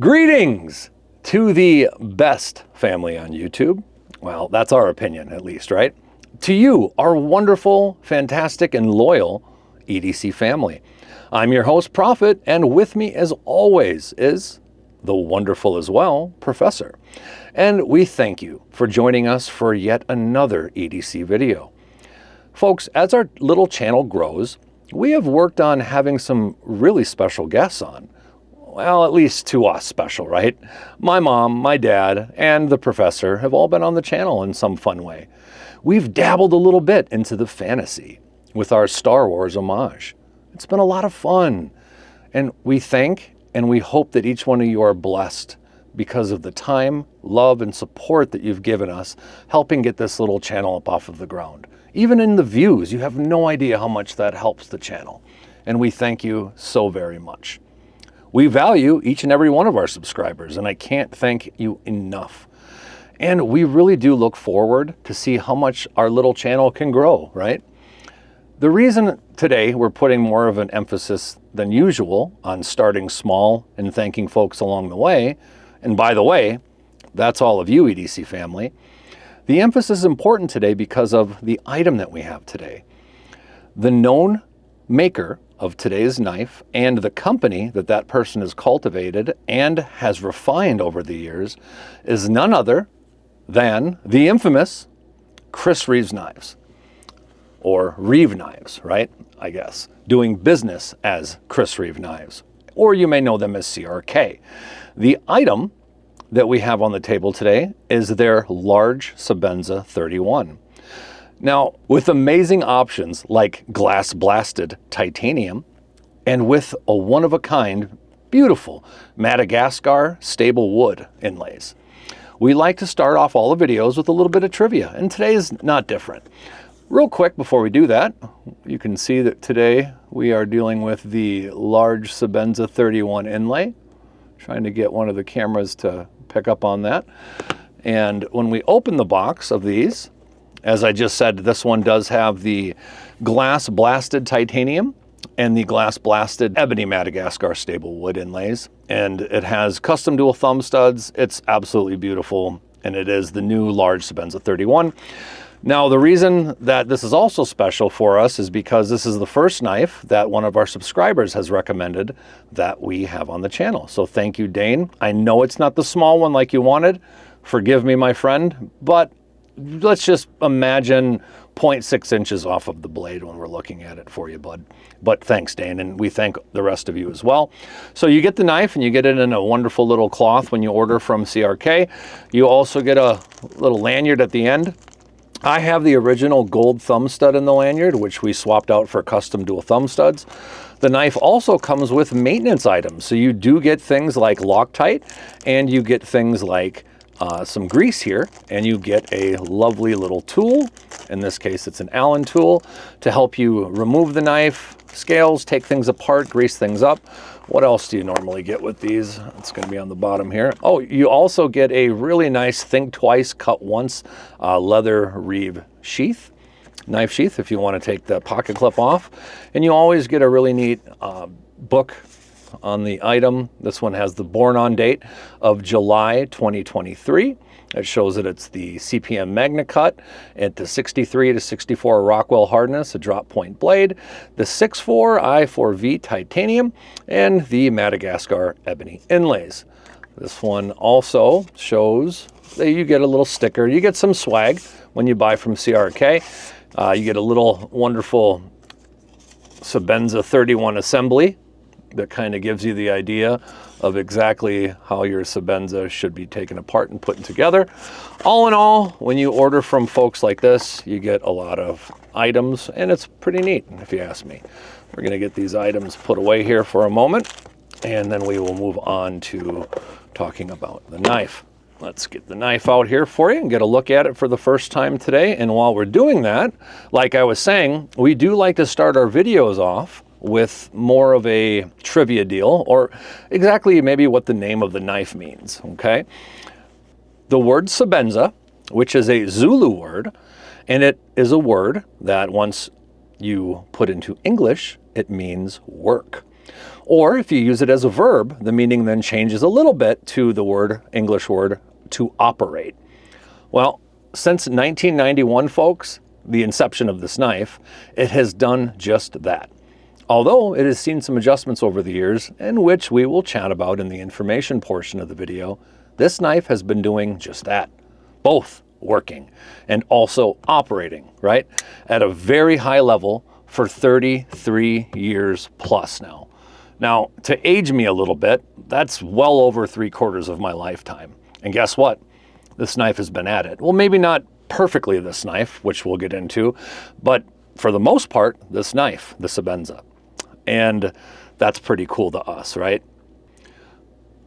Greetings to the best family on YouTube. Well, that's our opinion at least, right? To you, our wonderful, fantastic, and loyal EDC family. I'm your host, Prophet, and with me as always is the wonderful as well, Professor. And we thank you for joining us for yet another EDC video. Folks, as our little channel grows, we have worked on having some really special guests on. Well, at least to us special, right? My mom, my dad, and the professor have all been on the channel in some fun way. We've dabbled a little bit into the fantasy with our Star Wars homage. It's been a lot of fun. And we thank and we hope that each one of you are blessed because of the time, love, and support that you've given us helping get this little channel up off of the ground. Even in the views, you have no idea how much that helps the channel. And we thank you so very much. We value each and every one of our subscribers, and I can't thank you enough. And we really do look forward to see how much our little channel can grow, right? The reason today we're putting more of an emphasis than usual on starting small and thanking folks along the way, and by the way, that's all of you EDC family, the emphasis is important today because of the item that we have today. The known maker of today's knife and the company that that person has cultivated and has refined over the years is none other than the infamous Chris Reeves Knives, or Reeve Knives, right? I guess, doing business as Chris Reeve Knives, or you may know them as CRK. The item that we have on the table today is their Large Sebenza 31. Now, with amazing options like glass blasted titanium and with a one-of-a-kind, beautiful Madagascar stable wood inlays, we like to start off all the videos with a little bit of trivia, and today is not different. Real quick before we do that, you can see that today we are dealing with the Large Sebenza 31 inlay. Trying to get one of the cameras to pick up on that. And when we open the box of these, as I just said, this one does have the glass blasted titanium and the glass blasted ebony Madagascar stable wood inlays. And it has custom dual thumb studs. It's absolutely beautiful. And it is the new Large Sebenza 31. Now, the reason that this is also special for us is because this is the first knife that one of our subscribers has recommended that we have on the channel. So thank you, Dane. I know it's not the small one like you wanted. Forgive me, my friend, but let's just imagine 0.6 inches off of the blade when we're looking at it for you, bud. But thanks, Dane, and we thank the rest of you as well. So you get the knife and you get it in a wonderful little cloth when you order from CRK. You also get a little lanyard at the end. I have the original gold thumb stud in the lanyard, which we swapped out for custom dual thumb studs. The knife also comes with maintenance items. So you do get things like Loctite, and you get things like some grease here, and you get a lovely little tool. In this case, it's an Allen tool to help you remove the knife, scales, take things apart, grease things up. What else do you normally get with these? It's going to be on the bottom here. Oh, you also get a really nice think twice, cut once leather Reeve sheath, knife sheath, if you want to take the pocket clip off. And you always get a really neat book on the item. This one has the born on date of July 2023. It shows that it's the CPM Magna Cut at the 63 to 64 Rockwell hardness, a drop point blade, the 6.4 I4V titanium, and the Madagascar ebony inlays. This one also shows that you get a little sticker. You get some swag when you buy from CRK. You get a little wonderful Sebenza 31 assembly that kind of gives you the idea of exactly how your Sebenza should be taken apart and put together. All in all, when you order from folks like this, you get a lot of items, and it's pretty neat, if you ask me. We're going to get these items put away here for a moment, and then we will move on to talking about the knife. Let's get the knife out here for you and get a look at it for the first time today. And while we're doing that, like I was saying, we do like to start our videos off with more of a trivia deal, or exactly maybe what the name of the knife means, okay? The word Sebenza, which is a Zulu word, and it is a word that once you put into English, it means work. Or if you use it as a verb, the meaning then changes a little bit to the English word to operate. Well, since 1991, folks, the inception of this knife, it has done just that. Although it has seen some adjustments over the years, and which we will chat about in the information portion of the video, this knife has been doing just that. Both working and also operating, right? At a very high level for 33 years plus now. Now, to age me a little bit, that's well over 3/4 of my lifetime. And guess what? This knife has been at it. Well, maybe not perfectly this knife, which we'll get into, but for the most part, this knife, the Sebenza. And that's pretty cool to us, right?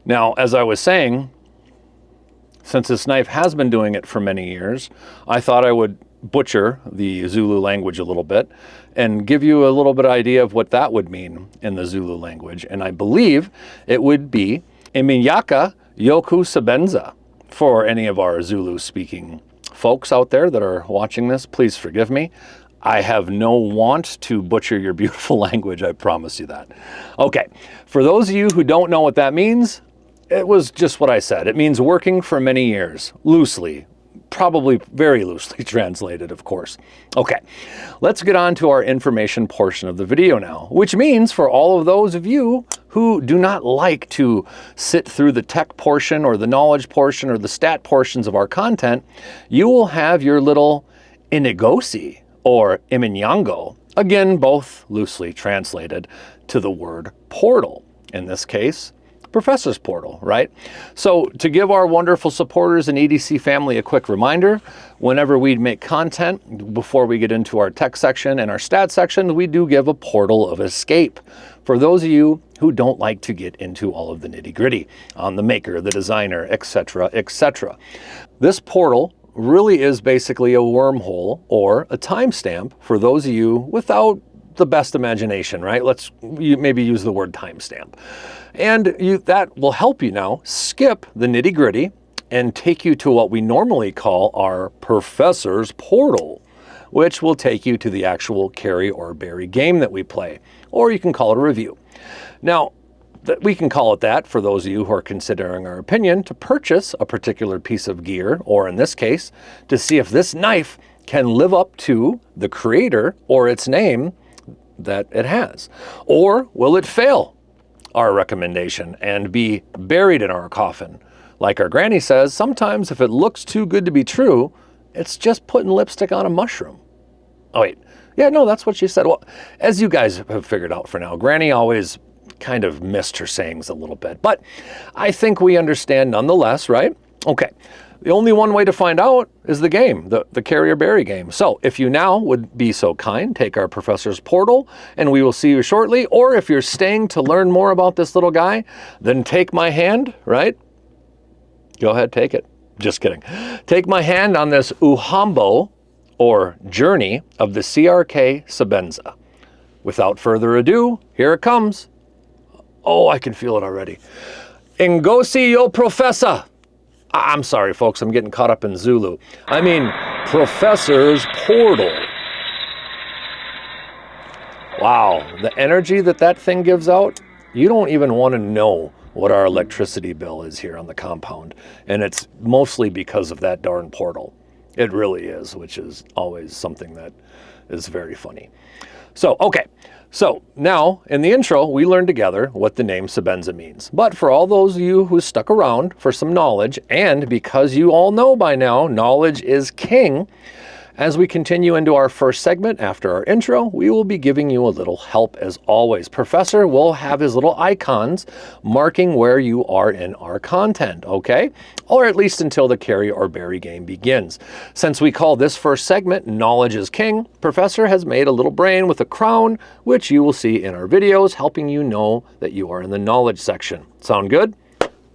Now, as I was saying, since this knife has been doing it for many years, I thought I would butcher the Zulu language a little bit and give you a little bit of idea of what that would mean in the Zulu language. And I believe it would be Iminyaka Yoku Sebenza. For any of our Zulu speaking folks out there that are watching this, please forgive me. I have no want to butcher your beautiful language, I promise you that. Okay, for those of you who don't know what that means, it was just what I said. It means working for many years, loosely, probably very loosely translated, of course. Okay, let's get on to our information portion of the video now, which means for all of those of you who do not like to sit through the tech portion or the knowledge portion or the stat portions of our content, you will have your little inigosi or iminyango, again, both loosely translated to the word portal. In this case, Professor's Portal, right? So to give our wonderful supporters and EDC family a quick reminder, whenever we make content, before we get into our tech section and our stat section, we do give a portal of escape for those of you who don't like to get into all of the nitty-gritty on the maker, the designer, etc., etc. This portal really is basically a wormhole or a timestamp for those of you without the best imagination, right? Let's maybe use the word timestamp. And that will help you now skip the nitty-gritty and take you to what we normally call our Professor's Portal, which will take you to the actual carry or bury game that we play, or you can call it a review. Now, we can call it that for those of you who are considering our opinion to purchase a particular piece of gear, or in this case, to see if this knife can live up to the creator or its name that it has. Or will it fail our recommendation and be buried in our coffin? Like our granny says, sometimes if it looks too good to be true, it's just putting lipstick on a mushroom. Oh wait, yeah, no, that's what she said. Well, as you guys have figured out for now, Granny always kind of missed her sayings a little bit, but I think we understand nonetheless, right? Okay, the only one way to find out is the game, the carry or bury game. So if you now would be so kind, take our Professor's Portal and we will see you shortly. Or if you're staying to learn more about this little guy, then take my hand, right? Go ahead, take it. Just kidding. Take my hand on this uhambo or journey of the CRK Sebenza. Without further ado, here it comes. Oh, I can feel it already. Ngosi yo Professor. I'm sorry, folks, I'm getting caught up in Zulu. I mean, Professor's Portal. Wow, the energy that thing gives out, you don't even want to know what our electricity bill is here on the compound. And it's mostly because of that darn portal. It really is, which is always something that is very funny. So, okay. So now in the intro, we learned together what the name Sebenza means. But for all those of you who stuck around for some knowledge, and because you all know by now, knowledge is king, as we continue into our first segment after our intro, we will be giving you a little help as always. Professor will have his little icons marking where you are in our content, okay? Or at least until the carry or bury game begins. Since we call this first segment Knowledge is King, Professor has made a little brain with a crown, which you will see in our videos, helping you know that you are in the knowledge section. Sound good?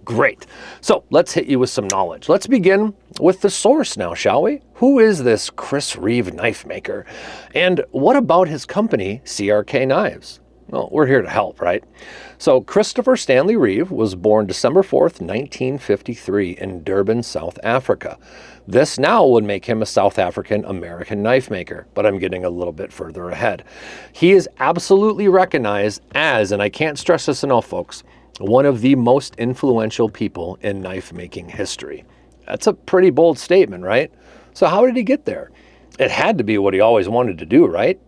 Great. So let's hit you with some knowledge. Let's begin with the source now, shall we? Who is this Reeve knife maker? And what about his company, CRK Knives? Well, we're here to help, right? So Christopher Stanley Reeve was born December 4th, 1953 in Durban, South Africa. This now would make him a South African American knife maker, but I'm getting a little bit further ahead. He is absolutely recognized as, and I can't stress this enough, folks, one of the most influential people in knife making history. That's a pretty bold statement, right? So how did he get there? It had to be what he always wanted to do, right?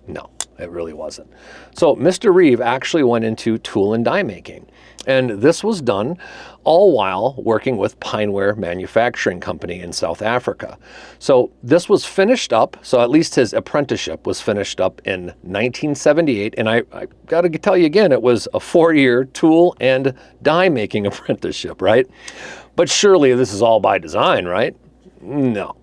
No, it really wasn't. So Mr. Reeve actually went into tool and die making. And this was done all while working with Pineware Manufacturing Company in South Africa. So this was finished up, so at least his apprenticeship was finished up in 1978. And I got to tell you again, it was a 4-year tool and die making apprenticeship, right? But surely this is all by design, right? No.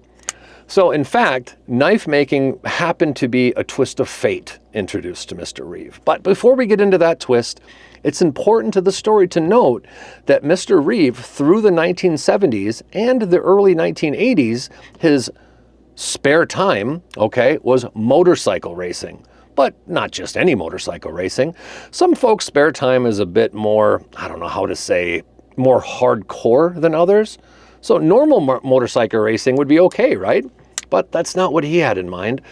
So in fact, knife making happened to be a twist of fate introduced to Mr. Reeve. But before we get into that twist, it's important to the story to note that Mr. Reeve, through the 1970s and the early 1980s, his spare time, was motorcycle racing. But not just any motorcycle racing. Some folks' spare time is a bit more, I don't know how to say, more hardcore than others. So normal motorcycle racing would be okay, right? But that's not what he had in mind.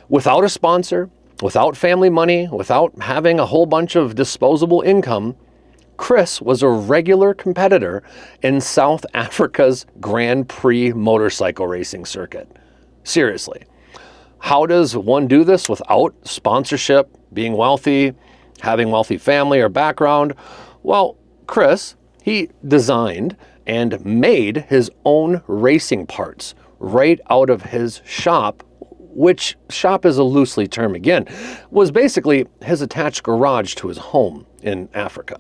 Without a sponsor, without family money, without having a whole bunch of disposable income, Chris was a regular competitor in South Africa's Grand Prix motorcycle racing circuit. Seriously. How does one do this without sponsorship, being wealthy, having wealthy family or background? Well, Chris, he designed and made his own racing parts right out of his shop, which shop is a loosely term again, was basically his attached garage to his home in Africa.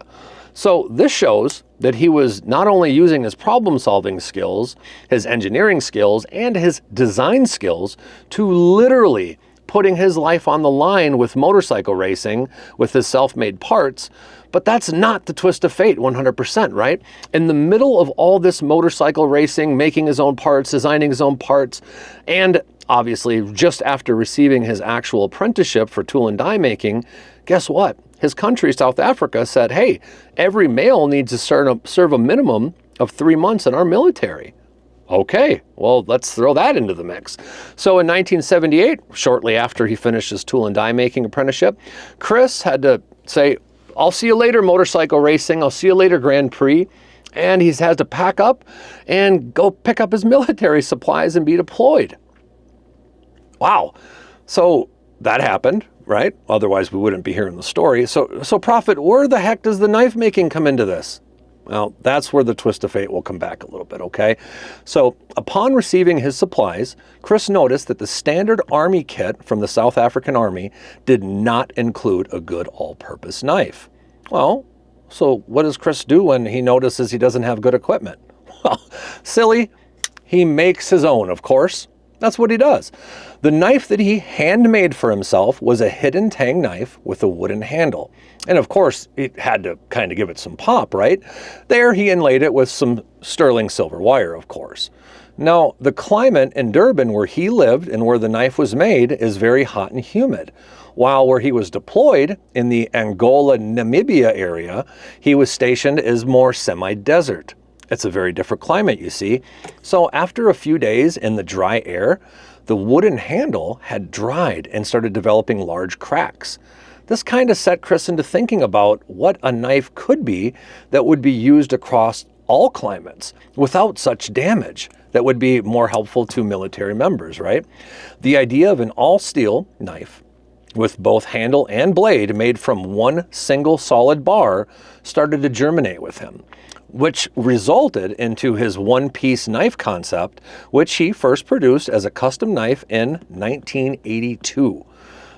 So this shows that he was not only using his problem-solving skills, his engineering skills, and his design skills to literally putting his life on the line with motorcycle racing with his self-made parts. But that's not the twist of fate 100%, right? In the middle of all this motorcycle racing, making his own parts, designing his own parts, and obviously just after receiving his actual apprenticeship for tool and die making, guess what? His country, South Africa, said, hey, every male needs to serve a minimum of 3 months in our military. Okay, well, let's throw that into the mix. So in 1978, shortly after he finished his tool and die making apprenticeship, Chris had to say, I'll see you later, motorcycle racing. I'll see you later, Grand Prix. And he has to pack up and go pick up his military supplies and be deployed. Wow. So that happened, right? Otherwise, we wouldn't be hearing the story. So Prophet, where the heck does the knife making come into this? Well, that's where the twist of fate will come back a little bit, okay? So upon receiving his supplies, Chris noticed that the standard army kit from the South African Army did not include a good all-purpose knife. Well, so what does Chris do when he notices he doesn't have good equipment? Well, silly, he makes his own, of course. That's what he does. The knife that he handmade for himself was a hidden tang knife with a wooden handle. And of course, he had to kind of give it some pop, right? There he inlaid it with some sterling silver wire, of course. Now, the climate in Durban where he lived and where the knife was made is very hot and humid. While where he was deployed in the Angola, Namibia area, he was stationed is more semi-desert. It's a very different climate, you see. So after a few days in the dry air, the wooden handle had dried and started developing large cracks. This kind of set Chris into thinking about what a knife could be that would be used across all climates without such damage that would be more helpful to military members, right? The idea of an all-steel knife with both handle and blade made from one single solid bar started to germinate with him, which resulted into his one-piece knife concept, which he first produced as a custom knife in 1982.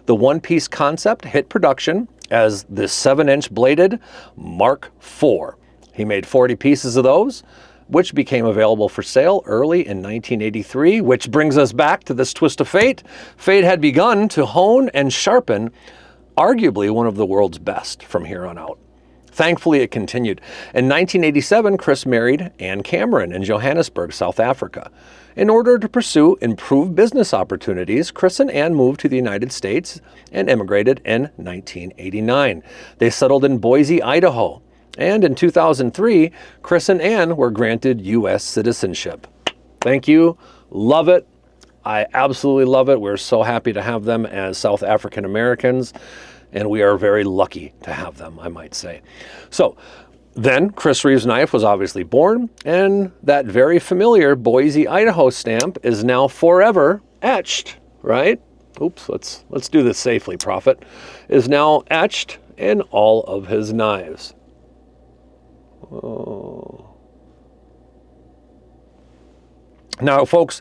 The one-piece concept hit production as the 7-inch bladed Mark IV. He made 40 pieces of those, which became available for sale early in 1983, which brings us back to this twist of fate. Fate had begun to hone and sharpen arguably one of the world's best from here on out. Thankfully, it continued. In 1987, Chris married Ann Cameron in Johannesburg, South Africa. In order to pursue improved business opportunities, Chris and Ann moved to the United States and immigrated in 1989. They settled in Boise, Idaho. And in 2003, Chris and Ann were granted U.S. citizenship. Thank you. Love it. I absolutely love it. We're so happy to have them as South African Americans, and we are very lucky to have them, I might say. So then Chris Reeve's knife was obviously born, and that very familiar Boise, Idaho stamp is now forever etched, right? Oops, let's do this safely, Prophet. Is now etched in all of his knives. Oh. Now, folks,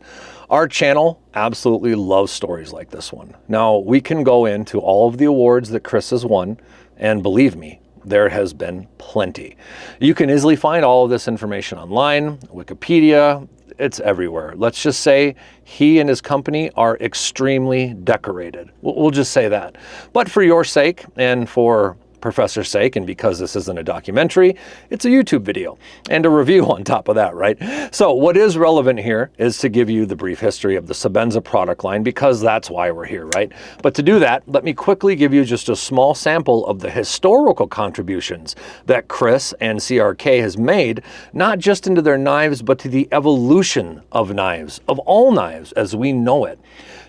our channel absolutely loves stories like this one. Now, we can go into all of the awards that Chris has won, and believe me, there has been plenty. You can easily find all of this information online, Wikipedia, it's everywhere. Let's just say he and his company are extremely decorated. We'll just say that. But for your sake and for Professor's sake, and because this isn't a documentary, it's a YouTube video and a review on top of that, right? So what is relevant here is to give you the brief history of the Sebenza product line, because that's why we're here, right? But to do that, let me quickly give you just a small sample of the historical contributions that Chris and CRK has made, not just into their knives, but to the evolution of knives, of all knives as we know it.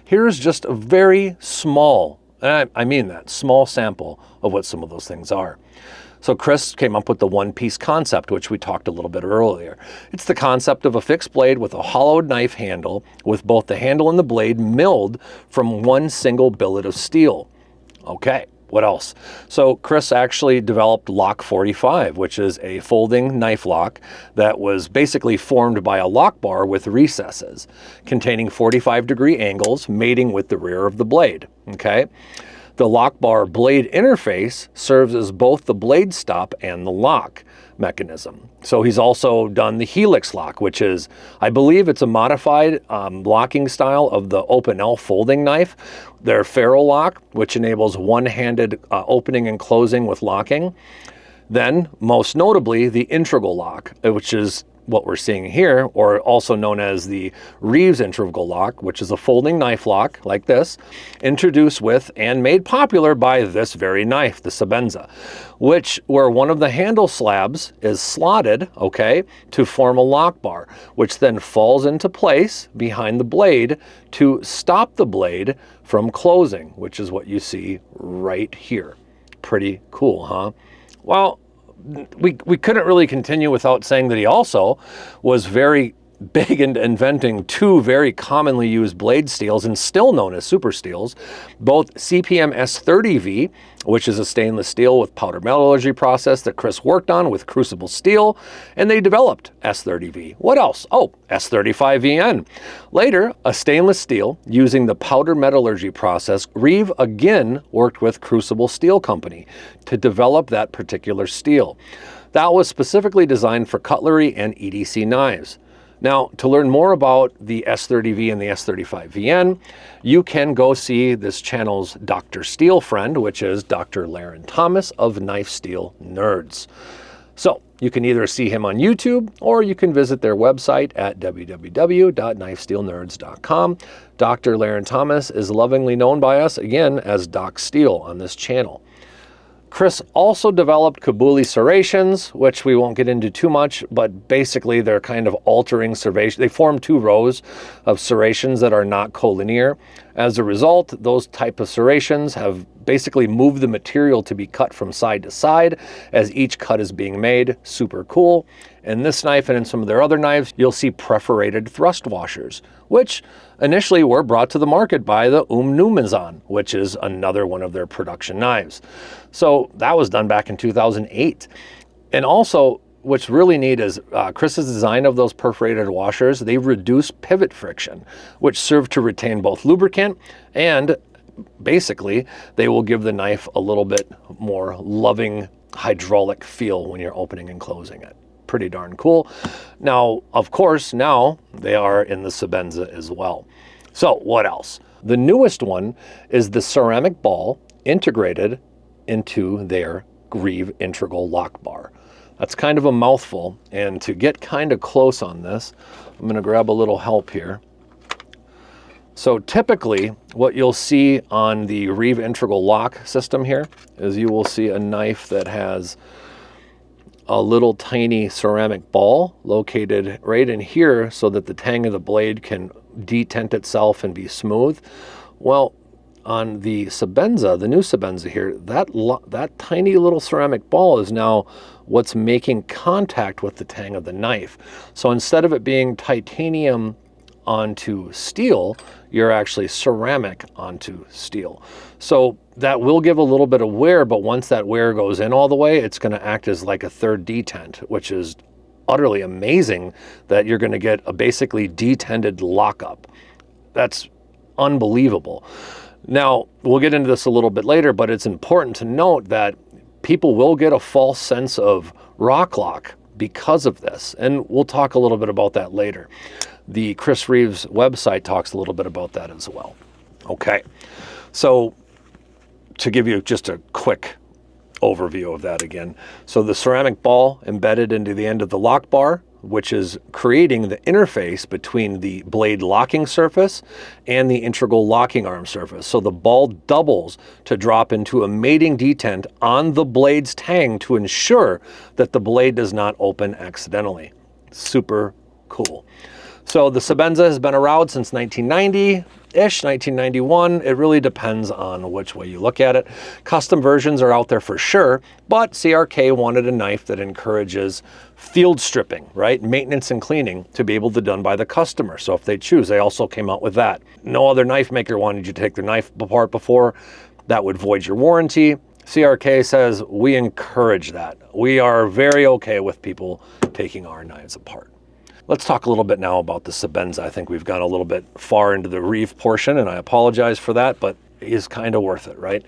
Here's just a very small, and I mean that, small sample of what some of those things are. So Chris came up with the one-piece concept, which we talked a little bit earlier. It's the concept of a fixed blade with a hollowed knife handle, with both the handle and the blade milled from one single billet of steel. Okay, what else? So Chris actually developed Lock 45, which is a folding knife lock that was basically formed by a lock bar with recesses, containing 45-degree angles mating with the rear of the blade, okay? The lock bar blade interface serves as both the blade stop and the lock mechanism. So he's also done the helix lock, which is, I believe it's a modified locking style of the Open L folding knife. Their ferrule lock, which enables one-handed opening and closing with locking. Then, most notably, the integral lock, which is what we're seeing here, or also known as the Reeve's integral lock, which is a folding knife lock like this, introduced with and made popular by this very knife, the Sebenza, where one of the handle slabs is slotted, okay, to form a lock bar, which then falls into place behind the blade to stop the blade from closing, which is what you see right here. Pretty cool, huh? Well, we couldn't really continue without saying that he also was very big into inventing two very commonly used blade steels and still known as super steels, both CPM S30V, which is a stainless steel with powder metallurgy process that Chris worked on with crucible steel, and they developed S30V. What else? Oh, S35VN. Later, a stainless steel using the powder metallurgy process. Reeve again worked with Crucible Steel Company to develop that particular steel. That was specifically designed for cutlery and EDC knives. Now, to learn more about the S30V and the S35VN, you can go see this channel's Dr. Steel friend, which is Dr. Laren Thomas of Knife Steel Nerds. So you can either see him on YouTube, or you can visit their website at www.knifesteelnerds.com. Dr. Laren Thomas is lovingly known by us, again, as Doc Steel on this channel. Chris also developed Kabuli serrations, which we won't get into too much, but basically they're kind of altering serration. They form two rows of serrations that are not collinear. As a result, those type of serrations have basically moved the material to be cut from side to side as each cut is being made. Super cool. In this knife and in some of their other knives, you'll see perforated thrust washers, which initially were brought to the market by the Numizan, which is another one of their production knives. So that was done back in 2008. And also, what's really neat is Chris's design of those perforated washers. They reduce pivot friction, which serve to retain both lubricant, and basically they will give the knife a little bit more loving hydraulic feel when you're opening and closing it. Pretty darn cool. Now, of course, now they are in the Sebenza as well. So what else? The newest one is the ceramic ball integrated into their Reeve integral lock bar. That's kind of a mouthful, and to get kind of close on this, I'm going to grab a little help here. So typically what you'll see on the Reeve integral lock system here is you will see a knife that has a little tiny ceramic ball located right in here so that the tang of the blade can detent itself and be smooth. Well, on the Sebenza, the new Sebenza here, that tiny little ceramic ball is now what's making contact with the tang of the knife. So instead of it being titanium onto steel, you're actually ceramic onto steel. So that will give a little bit of wear, but once that wear goes in all the way, it's going to act as like a third detent, which is utterly amazing that you're going to get a basically detented lockup. That's unbelievable. Now, we'll get into this a little bit later, but it's important to note that people will get a false sense of rock lock because of this, and we'll talk a little bit about that later. The Chris Reeves website talks a little bit about that as well. Okay, so to give you just a quick overview of that again. So the ceramic ball embedded into the end of the lock bar, which is creating the interface between the blade locking surface and the integral locking arm surface. So the ball doubles to drop into a mating detent on the blade's tang to ensure that the blade does not open accidentally. Super cool. So the Sebenza has been around since 1990-ish, 1991. It really depends on which way you look at it. Custom versions are out there for sure, but CRK wanted a knife that encourages field stripping, right? Maintenance and cleaning to be able to be done by the customer. So if they choose, they also came out with that. No other knife maker wanted you to take their knife apart before. That would void your warranty. CRK says we encourage that. We are very okay with people taking our knives apart. Let's talk a little bit now about the Sebenza. I think we've gone a little bit far into the Reeve portion, and I apologize for that, but it is kind of worth it, right?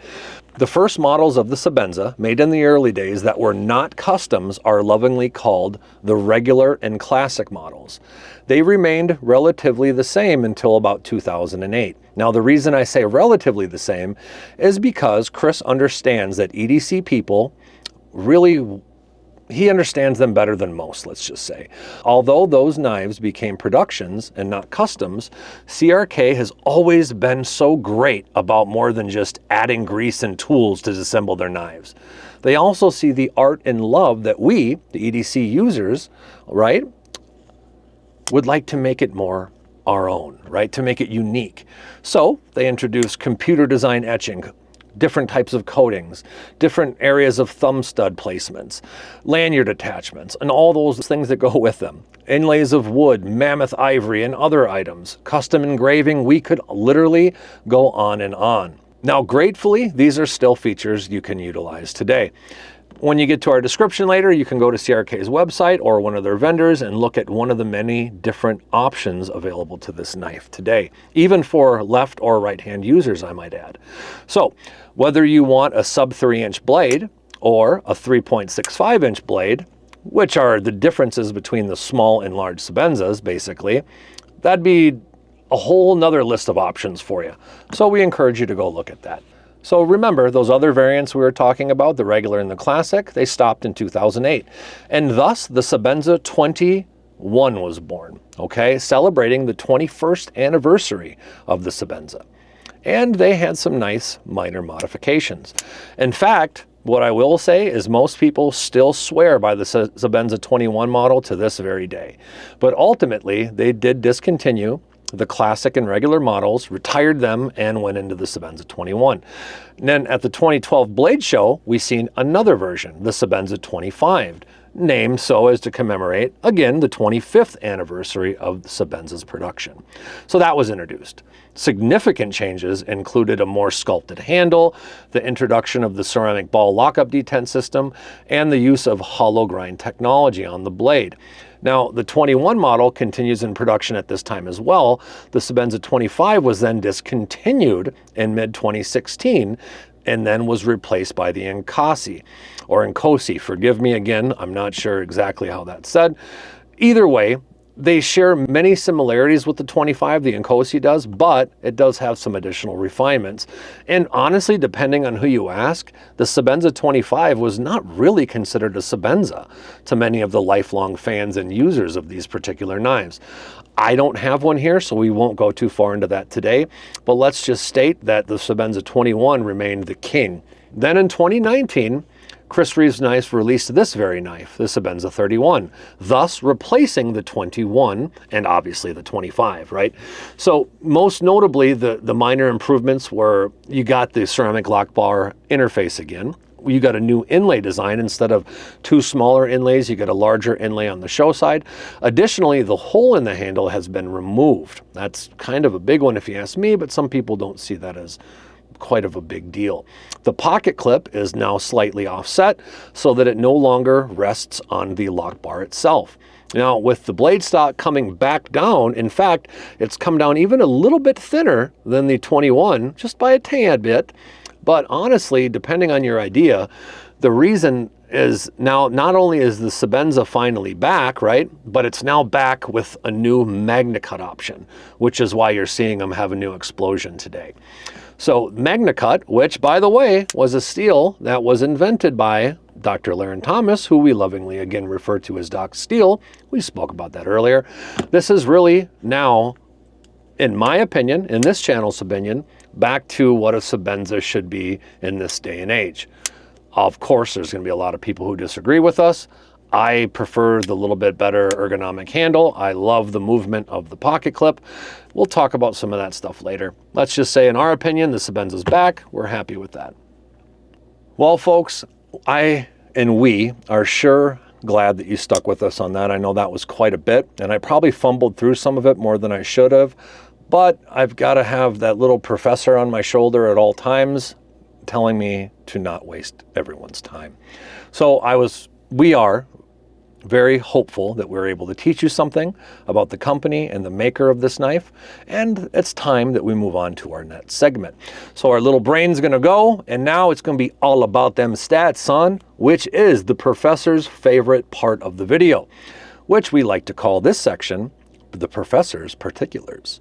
The first models of the Sebenza, made in the early days that were not customs, are lovingly called the regular and classic models. They remained relatively the same until about 2008. Now, the reason I say relatively the same is because Chris understands that EDC people really, he understands them better than most, let's just say. Although those knives became productions and not customs, CRK has always been so great about more than just adding grease and tools to disassemble their knives. They also see the art and love that we, the EDC users, right, would like to make it more our own, right, to make it unique. So they introduced computer design etching, different types of coatings, different areas of thumb stud placements, lanyard attachments, and all those things that go with them. Inlays of wood, mammoth ivory, and other items. Custom engraving, we could literally go on and on. Now, gratefully, these are still features you can utilize today. When you get to our description later, you can go to CRK's website or one of their vendors and look at one of the many different options available to this knife today, even for left or right hand users, I might add. So whether you want a sub 3-inch blade or a 3.65-inch blade, which are the differences between the small and large Sebenzas, basically, that'd be a whole nother list of options for you. So we encourage you to go look at that. So remember, those other variants we were talking about, the regular and the classic, they stopped in 2008. And thus, the Sebenza 21 was born, okay, celebrating the 21st anniversary of the Sebenza. And they had some nice minor modifications. In fact, what I will say is most people still swear by the Sebenza 21 model to this very day. But ultimately, they did discontinue the classic and regular models, retired them, and went into the Sebenza 21. And then at the 2012 Blade Show, we seen another version, the Sebenza 25, named so as to commemorate, again, the 25th anniversary of the Sebenza's production. So that was introduced. Significant changes included a more sculpted handle, the introduction of the ceramic ball lockup detent system, and the use of hollow grind technology on the blade. Now, the 21 model continues in production at this time as well. The Sebenza 25 was then discontinued in mid-2016 and then was replaced by the Nkosi, or Nkosi. Forgive me again, I'm not sure exactly how that's said. Either way, They share many similarities with the 25, the Inkosi does, but it does have some additional refinements. And honestly, depending on who you ask, the Sebenza 25 was not really considered a Sebenza to many of the lifelong fans and users of these particular knives. I don't have one here, so we won't go too far into that today, but let's just state that the Sebenza 21 remained the king. Then in 2019, Chris Reeve's Knives released this very knife, the Sebenza 31, thus replacing the 21 and obviously the 25, right? So most notably, the minor improvements were you got the ceramic lock bar interface again. You got a new inlay design. Instead of two smaller inlays, you get a larger inlay on the show side. Additionally, the hole in the handle has been removed. That's kind of a big one if you ask me, but some people don't see that as quite of a big deal. The pocket clip is now slightly offset so that it no longer rests on the lock bar itself. Now, with the blade stock coming back down, in fact, it's come down even a little bit thinner than the 21, just by a tad bit. But honestly, depending on your idea, the reason is now not only is the Sebenza finally back, right, but it's now back with a new MagnaCut option, which is why you're seeing them have a new explosion today. So MagnaCut, which by the way was a steel that was invented by Dr. Laren Thomas, who we lovingly again refer to as Doc Steel. We spoke about that earlier. This is really now, in my opinion, in this channel's opinion, back to what a Sebenza should be in this day and age. Of course, there's going to be a lot of people who disagree with us. I prefer the little bit better ergonomic handle. I love the movement of the pocket clip. We'll talk about some of that stuff later. Let's just say, in our opinion, the Sebenza's back. We're happy with that. Well, folks, I and we are sure glad that you stuck with us on that. I know that was quite a bit, and I probably fumbled through some of it more than I should have, but I've got to have that little professor on my shoulder at all times telling me to not waste everyone's time. So we are very hopeful that we're able to teach you something about the company and the maker of this knife, and it's time that we move on to our next segment. So our little brain's gonna go, and now it's gonna be all about them stats, son, which is the professor's favorite part of the video, which we like to call this section the professor's particulars.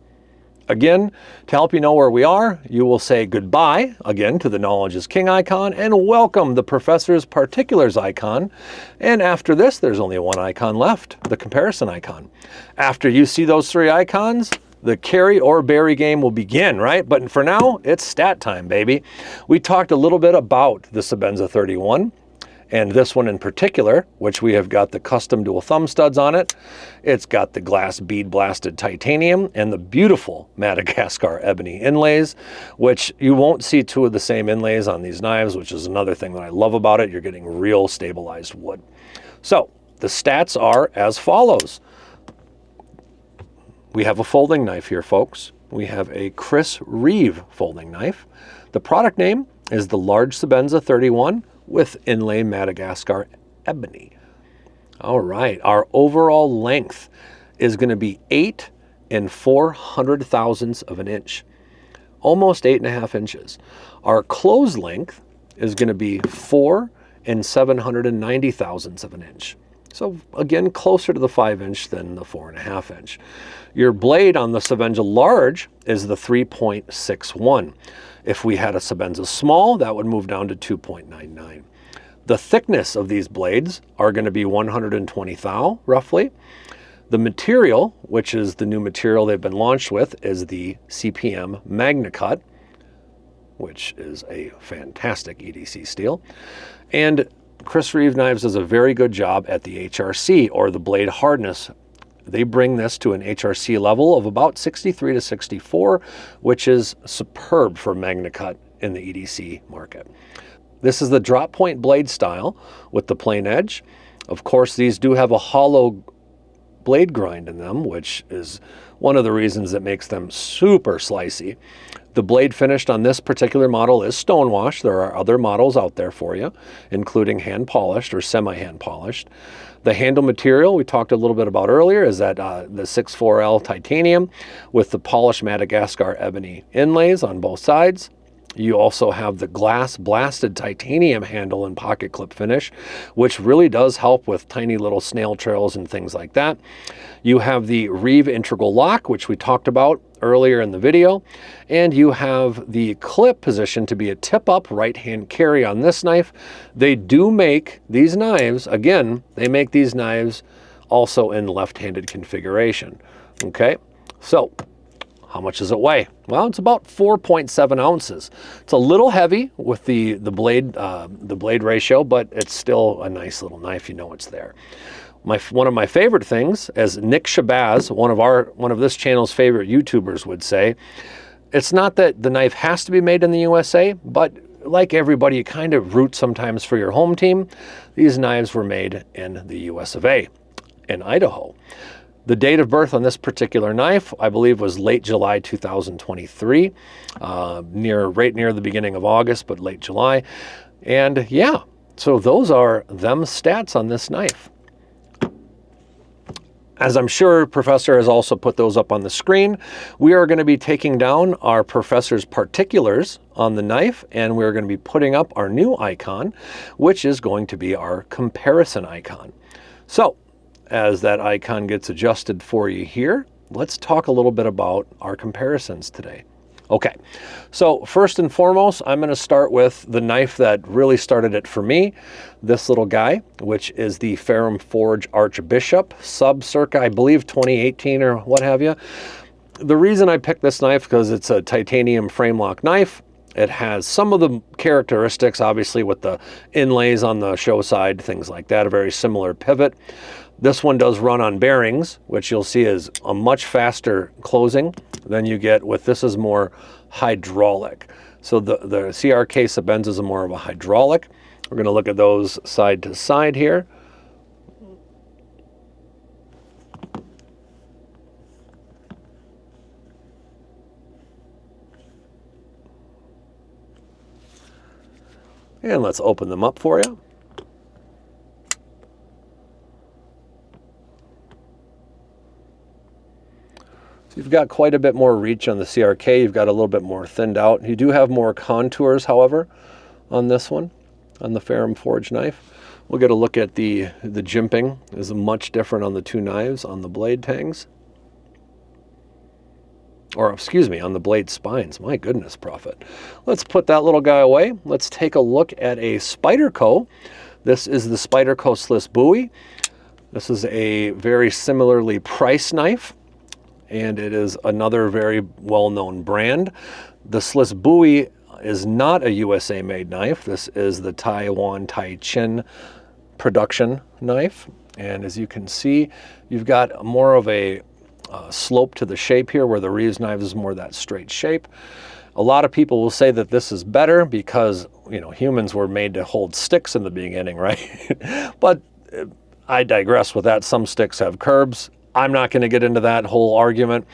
Again, to help you know where we are, you will say goodbye, again, to the Knowledge is King icon, and welcome the Professor's Particulars icon. And after this, there's only one icon left, the comparison icon. After you see those three icons, the carry or bury game will begin, right? But for now, it's stat time, baby. We talked a little bit about the Sebenza 31. And this one in particular, which we have got the custom dual thumb studs on it. It's got the glass bead blasted titanium and the beautiful Madagascar ebony inlays, which you won't see two of the same inlays on these knives, which is another thing that I love about it. You're getting real stabilized wood. So the stats are as follows. We have a folding knife here, folks. We have a Chris Reeve folding knife. The product name is the Large Sebenza 31. With inlay Madagascar ebony. All right, our overall length is going to be 8 400,000ths of an inch, almost 8.5 inches. Our close length is going to be 4 790,000ths of an inch. So again, closer to the 5-inch than the 4.5 inch. Your blade on the Sebenza Large is the 3.61. If we had a Sebenza Small, that would move down to 2.99. The thickness of these blades are going to be 120 thou, roughly. The material, which is the new material they've been launched with, is the CPM MagnaCut, which is a fantastic EDC steel. And Chris Reeve Knives does a very good job at the HRC, or the blade hardness. They bring this to an HRC level of about 63 to 64, which is superb for MagnaCut in the EDC market. This is the drop point blade style with the plain edge. Of course, these do have a hollow blade grind in them, which is one of the reasons that makes them super slicey. The blade finished on this particular model is stone-washed. There are other models out there for you, including hand-polished or semi-hand polished. The handle material we talked a little bit about earlier is that the 64L titanium with the polished Madagascar ebony inlays on both sides. You also have the glass blasted titanium handle and pocket clip finish, which really does help with tiny little snail trails and things like that. You have the Reeve integral lock, which we talked about earlier in the video, and you have the clip position to be a tip-up right-hand carry on this knife. They do make these knives, again, they make these knives also in left-handed configuration. Okay, so how much does it weigh? Well, it's about 4.7 ounces. It's a little heavy with the blade ratio, but it's still a nice little knife. You know it's there. One of my favorite things, as Nick Shabazz, one of this channel's favorite YouTubers, would say, it's not that the knife has to be made in the USA, but like everybody, you kind of root sometimes for your home team. These knives were made in the US of A, in Idaho. The date of birth on this particular knife, I believe, was late July 2023, right near the beginning of August, but late July. And yeah, so those are them stats on this knife. As I'm sure Professor has also put those up on the screen, we are going to be taking down our Professor's particulars on the knife, and we're going to be putting up our new icon, which is going to be our comparison icon. So, as that icon gets adjusted for you here, let's talk a little bit about our comparisons today. Okay, so first and foremost, I'm going to start with the knife that really started it for me, this little guy, which is the Ferrum Forge Archbishop, sub circa, I believe, 2018 or what have you. The reason I picked this knife because it's a titanium frame lock knife. It has some of the characteristics, obviously, with the inlays on the show side, things like that, a very similar pivot. This one does run on bearings, which you'll see is a much faster closing than you get with this is more hydraulic. So the CRK Sebenza is more of a hydraulic. We're going to look at those side to side here. And let's open them up for you. You've got quite a bit more reach on the CRK. You've got a little bit more thinned out. You do have more contours, however, on this one, on the Ferrum Forge knife. We'll get a look at the jimping is much different on the two knives on the blade tangs. Or, excuse me, on the blade spines. My goodness, Prophet. Let's put that little guy away. Let's take a look at a Spyderco. This is the Spyderco Sliss Bowie. This is a very similarly priced knife, and it is another very well-known brand. The Sliss Bowie is not a USA-made knife. This is the Taiwan Tai-Chin production knife. And as you can see, you've got more of a slope to the shape here, where the Reeves knife is more that straight shape. A lot of people will say that this is better because, you know, humans were made to hold sticks in the beginning, right? But I digress with that. Some sticks have curbs. I'm not going to get into that whole argument.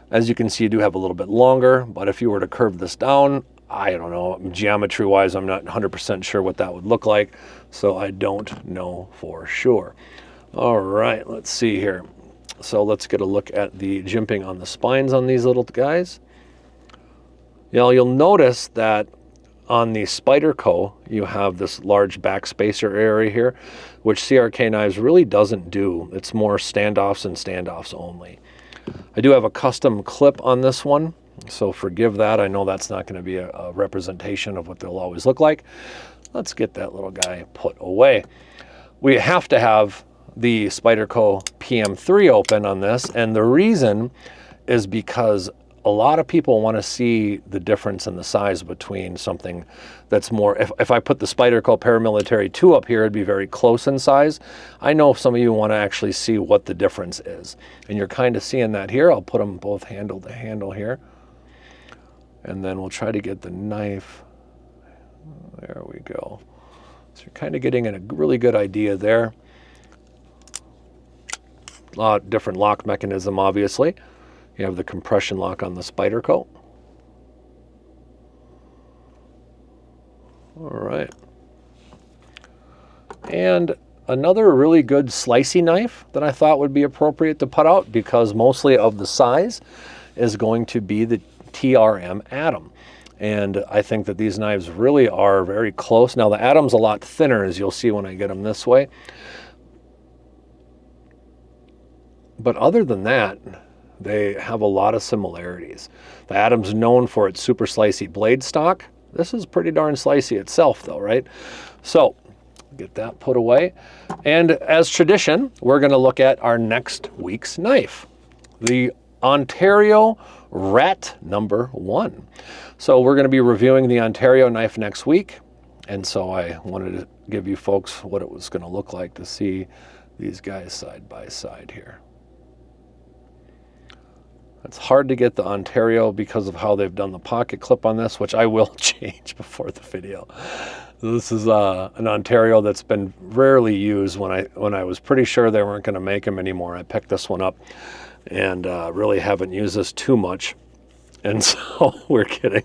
As you can see, you do have a little bit longer, but if you were to curve this down, I don't know, geometry-wise, I'm not 100% sure what that would look like, so I don't know for sure. All right, let's see here. So let's get a look at the jimping on the spines on these little guys. You know, you'll notice that on the Spyderco, you have this large backspacer area here, which CRK knives really doesn't do. It's more standoffs and standoffs only. I do have a custom clip on this one, so forgive that. I know that's not going to be a representation of what they'll always look like. Let's get that little guy put away. We have to have the Spyderco PM3 open on this, and the reason is because a lot of people want to see the difference in the size between something that's more, if I put the Spyderco Paramilitary 2 up here, it'd be very close in size. I know some of you want to actually see what the difference is, and you're kind of seeing that here. I'll put them both handle to handle here, and then we'll try to get the knife. There we go. So you're kind of getting a really good idea there. A lot different lock mechanism, obviously. You have the compression lock on the Spyderco. All right. And another really good slicey knife that I thought would be appropriate to put out, because mostly of the size, is going to be the TRM Atom. And I think that these knives really are very close. Now the Adam's a lot thinner, as you'll see when I get them this way. But other than that, they have a lot of similarities. The Adam's known for its super slicey blade stock. This is pretty darn slicey itself though, right? So get that put away. And as tradition, we're going to look at our next week's knife, the Ontario Rat number 1. So we're going to be reviewing the Ontario knife next week. And so I wanted to give you folks what it was going to look like to see these guys side by side here. It's hard to get the Ontario because of how they've done the pocket clip on this, which I will change before the video. This is an Ontario that's been rarely used. When I was pretty sure they weren't going to make them anymore, I picked this one up and really haven't used this too much. And so we're kidding.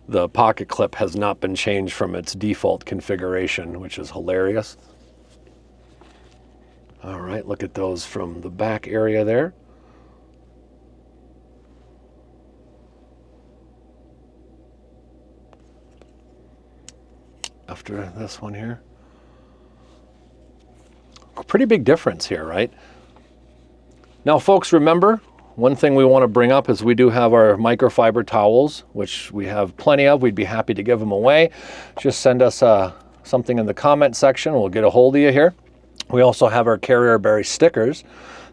The pocket clip has not been changed from its default configuration, which is hilarious. All right, look at those from the back area there. After this one here. Pretty big difference here, right? Now, folks, remember, one thing we want to bring up is we do have our microfiber towels, which we have plenty of. We'd be happy to give them away. Just send us something in the comment section. We'll get a hold of you here. We also have our carryorbury stickers.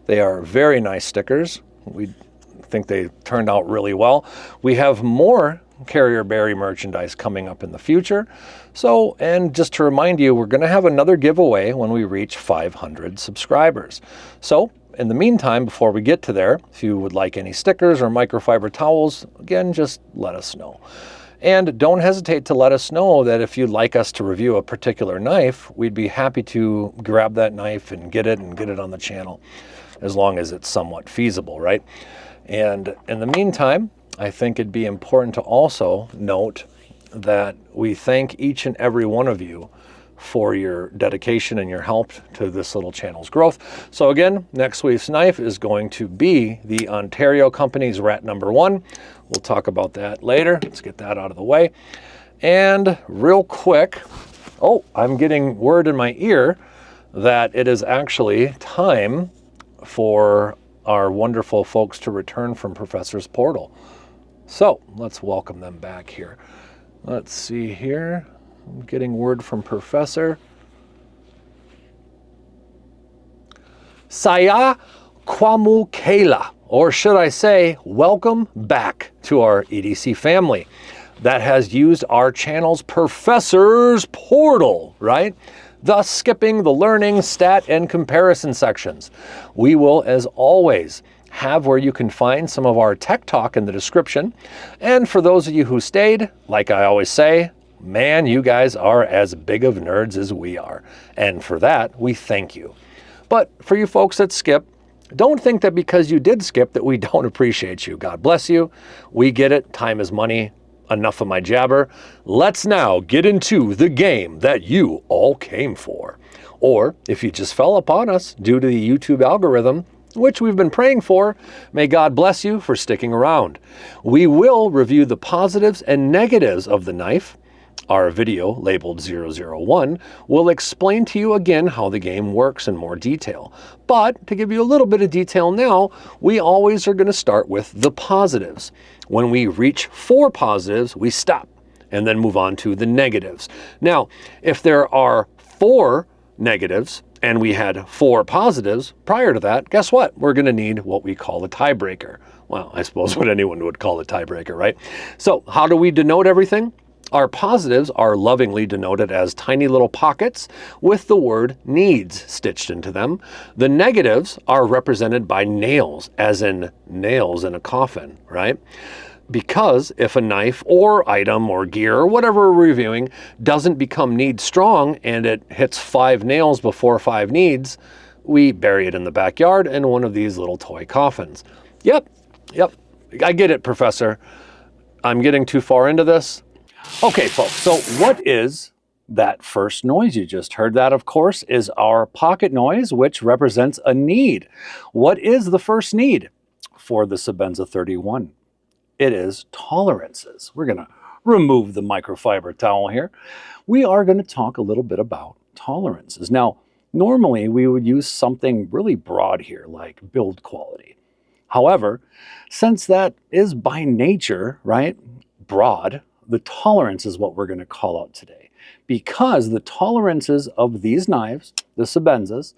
They are very nice stickers. We think they turned out really well. We have more carryorbury merchandise coming up in the future. So, and just to remind you, we're going to have another giveaway when we reach 500 subscribers. So, in the meantime, before we get to there, if you would like any stickers or microfiber towels, again, just let us know. And don't hesitate to let us know that if you'd like us to review a particular knife, we'd be happy to grab that knife and get it on the channel, as long as it's somewhat feasible, right? And in the meantime, I think it'd be important to also note that we thank each and every one of you for your dedication and your help to this little channel's growth. So again, next week's knife is going to be the Ontario Company's Rat number 1. We'll talk about that later. Let's get that out of the way. And real quick, oh, I'm getting word in my ear that it is actually time for our wonderful folks to return from Professor's Portal. So let's welcome them back here. Let's see here. I'm getting word from Professor. Saya Kwamukela, or should I say, welcome back to our EDC family that has used our channel's Professor's Portal, right? Thus skipping the learning, stat, and comparison sections. We will, as always, have where you can find some of our tech talk in the description. And for those of you who stayed, like I always say, man, you guys are as big of nerds as we are. And for that, we thank you. But for you folks that skip, don't think that because you did skip that we don't appreciate you. God bless you. We get it. Time is money. Enough of my jabber. Let's now get into the game that you all came for. Or if you just fell upon us due to the YouTube algorithm, which we've been praying for, may God bless you for sticking around. We will review the positives and negatives of the knife. Our video, labeled 001, will explain to you again how the game works in more detail. But to give you a little bit of detail now, we always are going to start with the positives. When we reach 4 positives, we stop and then move on to the negatives. Now, if there are 4 negatives and we had 4 positives prior to that, guess what? We're going to need what we call a tiebreaker. Well, I suppose what anyone would call a tiebreaker, right? So how do we denote everything? Our positives are lovingly denoted as tiny little pockets with the word needs stitched into them. The negatives are represented by nails, as in nails in a coffin, right? Because if a knife or item or gear or whatever we're reviewing doesn't become need strong and it hits 5 nails before 5 needs, we bury it in the backyard in one of these little toy coffins. Yep, I get it, Professor. I'm getting too far into this. Okay, folks, so what is that first noise you just heard? That, of course, is our pocket noise, which represents a need. What is the first need for the Sebenza 31? It is tolerances. We're going to remove the microfiber towel here. We are going to talk a little bit about tolerances. Now, normally we would use something really broad here, like build quality. However, since that is by nature, right, broad, the tolerance is what we're going to call out today. Because the tolerances of these knives, the Sebenzas,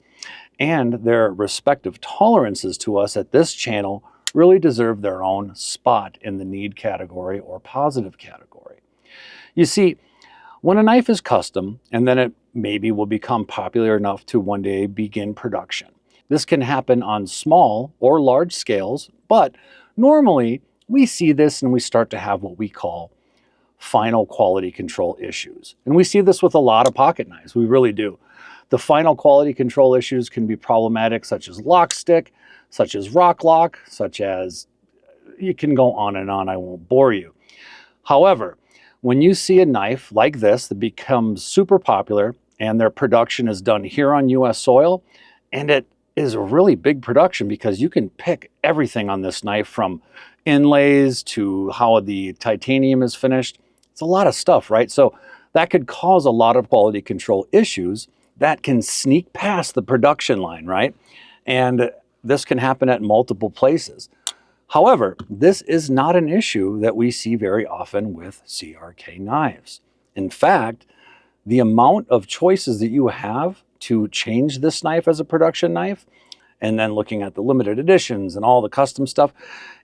and their respective tolerances to us at this channel really deserve their own spot in the need category or positive category. You see, when a knife is custom, and then it maybe will become popular enough to one day begin production. This can happen on small or large scales, but normally we see this and we start to have what we call final quality control issues. And we see this with a lot of pocket knives, we really do. The final quality control issues can be problematic, such as lock stick, such as rock lock, such as, you can go on and on, I won't bore you. However, when you see a knife like this that becomes super popular and their production is done here on US soil, and it is a really big production because you can pick everything on this knife from inlays to how the titanium is finished. It's a lot of stuff, right? So that could cause a lot of quality control issues that can sneak past the production line, right? And this can happen at multiple places. However, this is not an issue that we see very often with CRK knives. In fact, the amount of choices that you have to change this knife as a production knife, and then looking at the limited editions and all the custom stuff,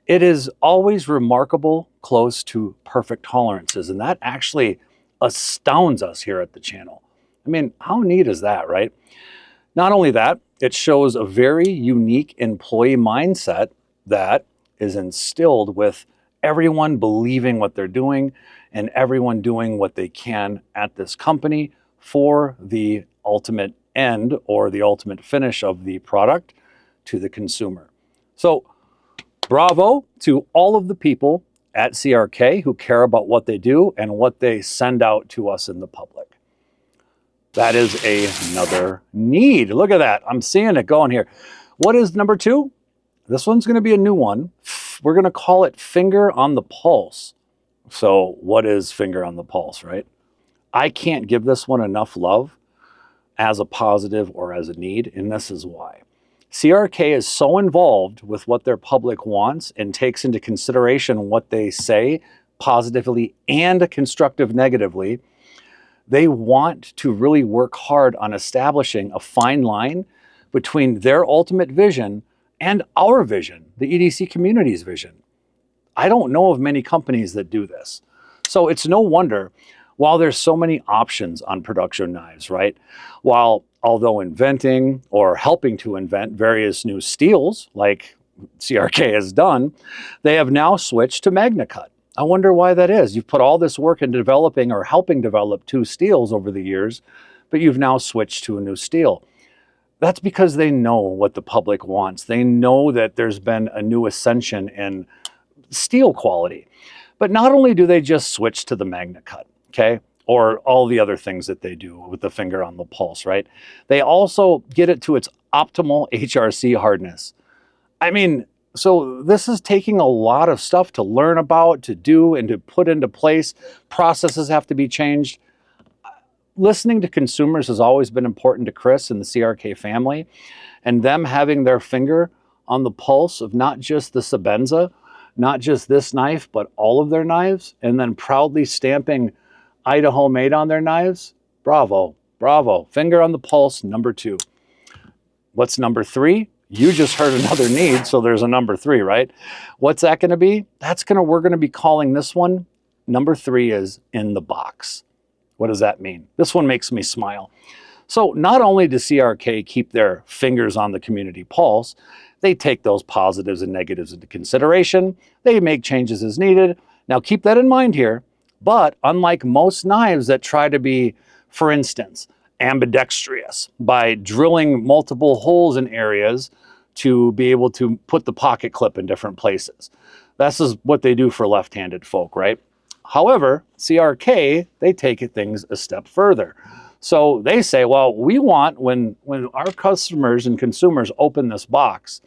it is always remarkable close to perfect tolerances. And that actually astounds us here at the channel. I mean, how neat is that, right? Not only that, it shows a very unique employee mindset that is instilled with everyone believing what they're doing and everyone doing what they can at this company for the ultimate end or the ultimate finish of the product to the consumer. So bravo to all of the people at CRK who care about what they do and what they send out to us in the public. That is another need. Look at that. I'm seeing it going here. What is number 2? This one's going to be a new one. We're going to call it finger on the pulse. So what is finger on the pulse, right? I can't give this one enough love as a positive or as a need, and this is why. CRK is so involved with what their public wants and takes into consideration what they say positively and constructive negatively. They want to really work hard on establishing a fine line between their ultimate vision and our vision, the EDC community's vision. I don't know of many companies that do this. So it's no wonder, while there's so many options on production knives, right? Although inventing or helping to invent various new steels, like CRK has done, they have now switched to MagnaCut. I wonder why that is. You've put all this work into developing or helping develop 2 steels over the years, but you've now switched to a new steel. That's because they know what the public wants. They know that there's been a new ascension in steel quality. But not only do they just switch to the MagnaCut, okay, or all the other things that they do with the finger on the pulse, right? They also get it to its optimal HRC hardness. I mean, so this is taking a lot of stuff to learn about, to do, and to put into place. Processes have to be changed. Listening to consumers has always been important to Chris and the CRK family, and them having their finger on the pulse of not just the Sebenza, not just this knife, but all of their knives, and then proudly stamping Idaho made on their knives. Bravo, bravo. Finger on the pulse, number 2. What's number 3? You just heard another need, so there's a number 3, right? What's that going to be? We're going to be calling this one, number 3 is in the box. What does that mean? This one makes me smile. So not only does CRK keep their fingers on the community pulse, they take those positives and negatives into consideration. They make changes as needed. Now keep that in mind here, but unlike most knives that try to be, for instance, ambidextrous by drilling multiple holes in areas to be able to put the pocket clip in different places. This is what they do for left-handed folk, right? However, CRK, they take things a step further. So they say, well, we want, when our customers and consumers open this box,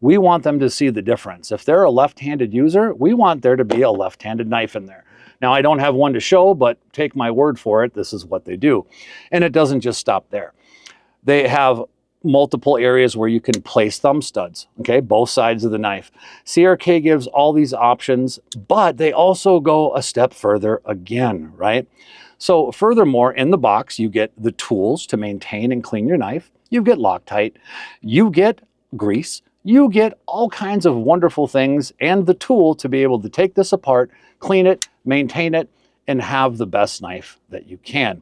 we want them to see the difference. If they're a left-handed user, we want there to be a left-handed knife in there. Now, I don't have one to show, but take my word for it, this is what they do. And it doesn't just stop there. They have multiple areas where you can place thumb studs, okay, both sides of the knife. CRK gives all these options, but they also go a step further again, right? So furthermore, in the box, you get the tools to maintain and clean your knife. You get Loctite, you get grease, you get all kinds of wonderful things and the tool to be able to take this apart, clean it, maintain it, and have the best knife that you can.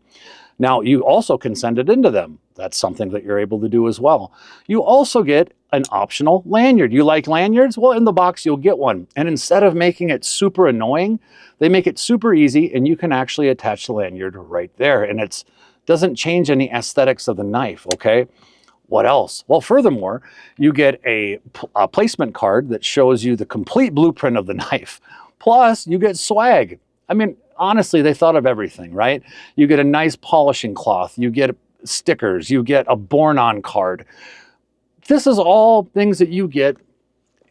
Now, you also can send it into them. That's something that you're able to do as well. You also get an optional lanyard. You like lanyards? Well, in the box, you'll get one. And instead of making it super annoying, they make it super easy, and you can actually attach the lanyard right there. And it doesn't change any aesthetics of the knife, okay? What else? Well, furthermore, you get a placement card that shows you the complete blueprint of the knife. Plus, you get swag. I mean, honestly, they thought of everything, right? You get a nice polishing cloth, you get stickers, you get a born-on card. This is all things that you get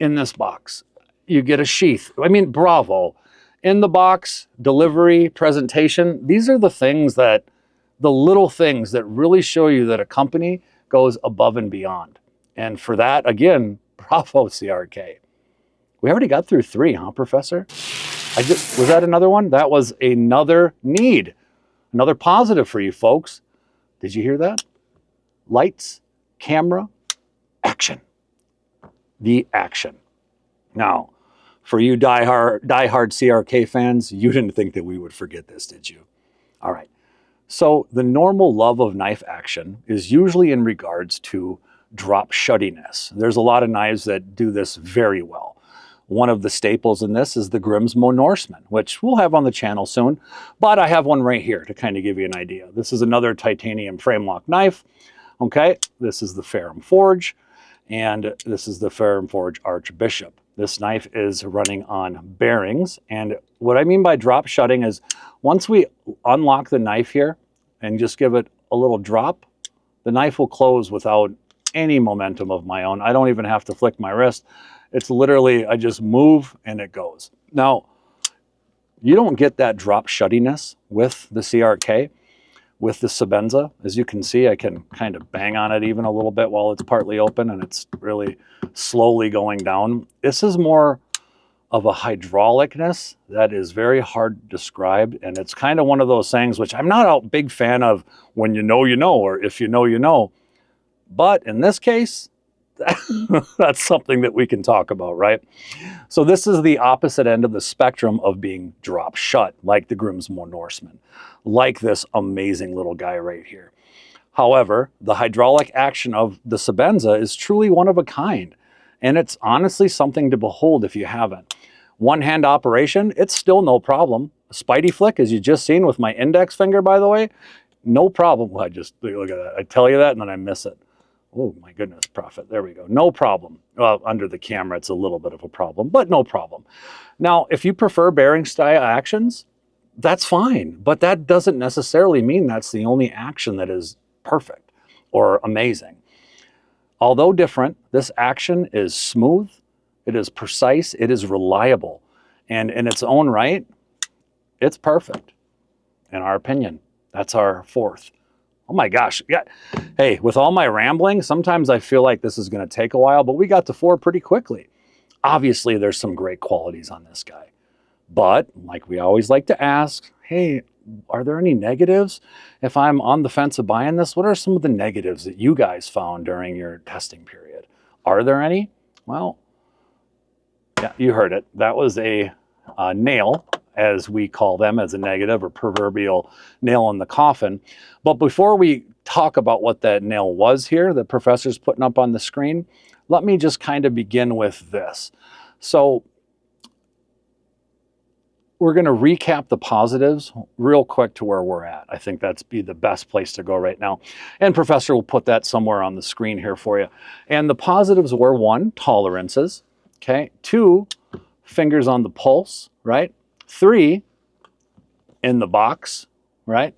in this box. You get a sheath. I mean, bravo. In the box, delivery, presentation, these are the things that, the little things that really show you that a company goes above and beyond. And for that, again, bravo, CRK. We already got through 3, huh, Professor? Was that another one? That was another need. Another positive for you folks. Did you hear that? Lights, camera, action. The action. Now, for you diehard CRK fans, you didn't think that we would forget this, did you? All right. So the normal love of knife action is usually in regards to drop shuttiness. There's a lot of knives that do this very well. One of the staples in this is the Grimsmo Norseman, which we'll have on the channel soon, but I have one right here to kind of give you an idea. This is another titanium frame lock knife. Okay, this is the Ferrum Forge, and this is the Ferrum Forge Archbishop. This knife is running on bearings, and what I mean by drop shutting is once we unlock the knife here and just give it a little drop, the knife will close without any momentum of my own. I don't even have to flick my wrist. It's literally, I just move and it goes. Now, you don't get that drop shuttiness with the CRK, with the Sebenza. As you can see, I can kind of bang on it even a little bit while it's partly open and it's really slowly going down. This is more of a hydraulicness that is very hard to describe. And it's kind of one of those things which I'm not a big fan of when you know, or if you know, you know. But in this case, that's something that we can talk about, right? So this is the opposite end of the spectrum of being drop shut, like the Grimsmo Norseman, like this amazing little guy right here. However, the hydraulic action of the Sebenza is truly one of a kind, and it's honestly something to behold if you haven't. One-hand operation, it's still no problem. A Spidey flick, as you just seen with my index finger, by the way, no problem. Well, I just, look at that. I tell you that, and then I miss it. Oh my goodness, Prophet, there we go. No problem. Well, under the camera, it's a little bit of a problem, but no problem. Now, if you prefer bearing style actions, that's fine, but that doesn't necessarily mean that's the only action that is perfect or amazing. Although different, this action is smooth, it is precise, it is reliable, and in its own right, it's perfect, in our opinion. That's our 4th. Oh my gosh, yeah. Hey, with all my rambling, sometimes I feel like this is gonna take a while, but we got to 4 pretty quickly. Obviously, there's some great qualities on this guy. But, like we always like to ask, hey, are there any negatives? If I'm on the fence of buying this, what are some of the negatives that you guys found during your testing period? Are there any? Well, yeah, you heard it. That was a nail, as we call them, as a negative or proverbial nail in the coffin. But before we talk about what that nail was here, the professor's putting up on the screen, let me just kind of begin with this. So we're going to recap the positives real quick to where we're at. I think that's be the best place to go right now. And Professor will put that somewhere on the screen here for you. And the positives were 1, tolerances. Okay. 2, fingers on the pulse, right? 3, in the box, right?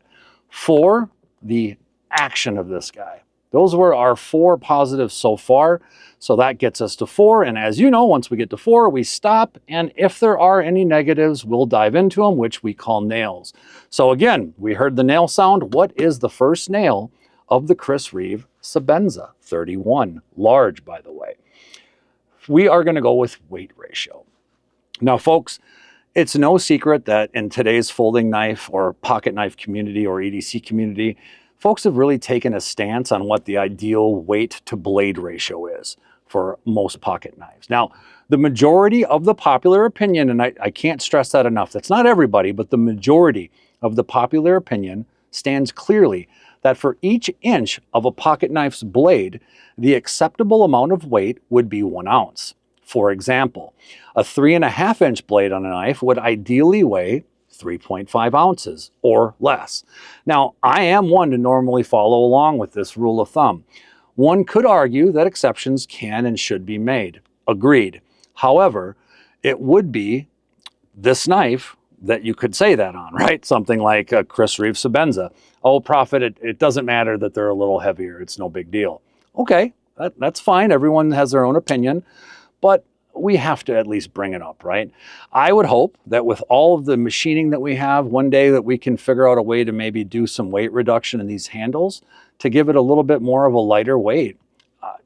4, the action of this guy. Those were our 4 positives so far. So that gets us to 4. And as you know, once we get to 4, we stop. And if there are any negatives, we'll dive into them, which we call nails. So again, we heard the nail sound. What is the first nail of the Chris Reeve Sebenza 31? Large, by the way. We are going to go with weight ratio. Now, folks, it's no secret that in today's folding knife or pocket knife community or EDC community, folks have really taken a stance on what the ideal weight to blade ratio is for most pocket knives. Now, the majority of the popular opinion, and I can't stress that enough, that's not everybody, but the majority of the popular opinion stands clearly that for each inch of a pocket knife's blade, the acceptable amount of weight would be 1 ounce. For example, a 3.5 inch blade on a knife would ideally weigh 3.5 ounces or less. Now, I am one to normally follow along with this rule of thumb. One could argue that exceptions can and should be made. Agreed. However, it would be this knife that you could say that on, right? Something like a Chris Reeve Sebenza. Oh, Prophet, it doesn't matter that they're a little heavier. It's no big deal. Okay, that's fine. Everyone has their own opinion, but we have to at least bring it up, right? I would hope that with all of the machining that we have, one day that we can figure out a way to maybe do some weight reduction in these handles to give it a little bit more of a lighter weight.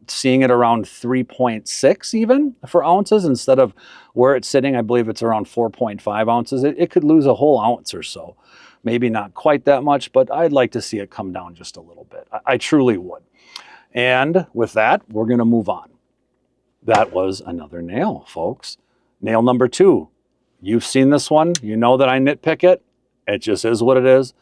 Seeing it around 3.6 even for ounces instead of where it's sitting, I believe it's around 4.5 ounces. It could lose a whole ounce or so. Maybe not quite that much, but I'd like to see it come down just a little bit. I truly would. And with that, we're going to move on. That was another nail, folks. Nail number 2. You've seen this one. You know that I nitpick it. It just is what it is.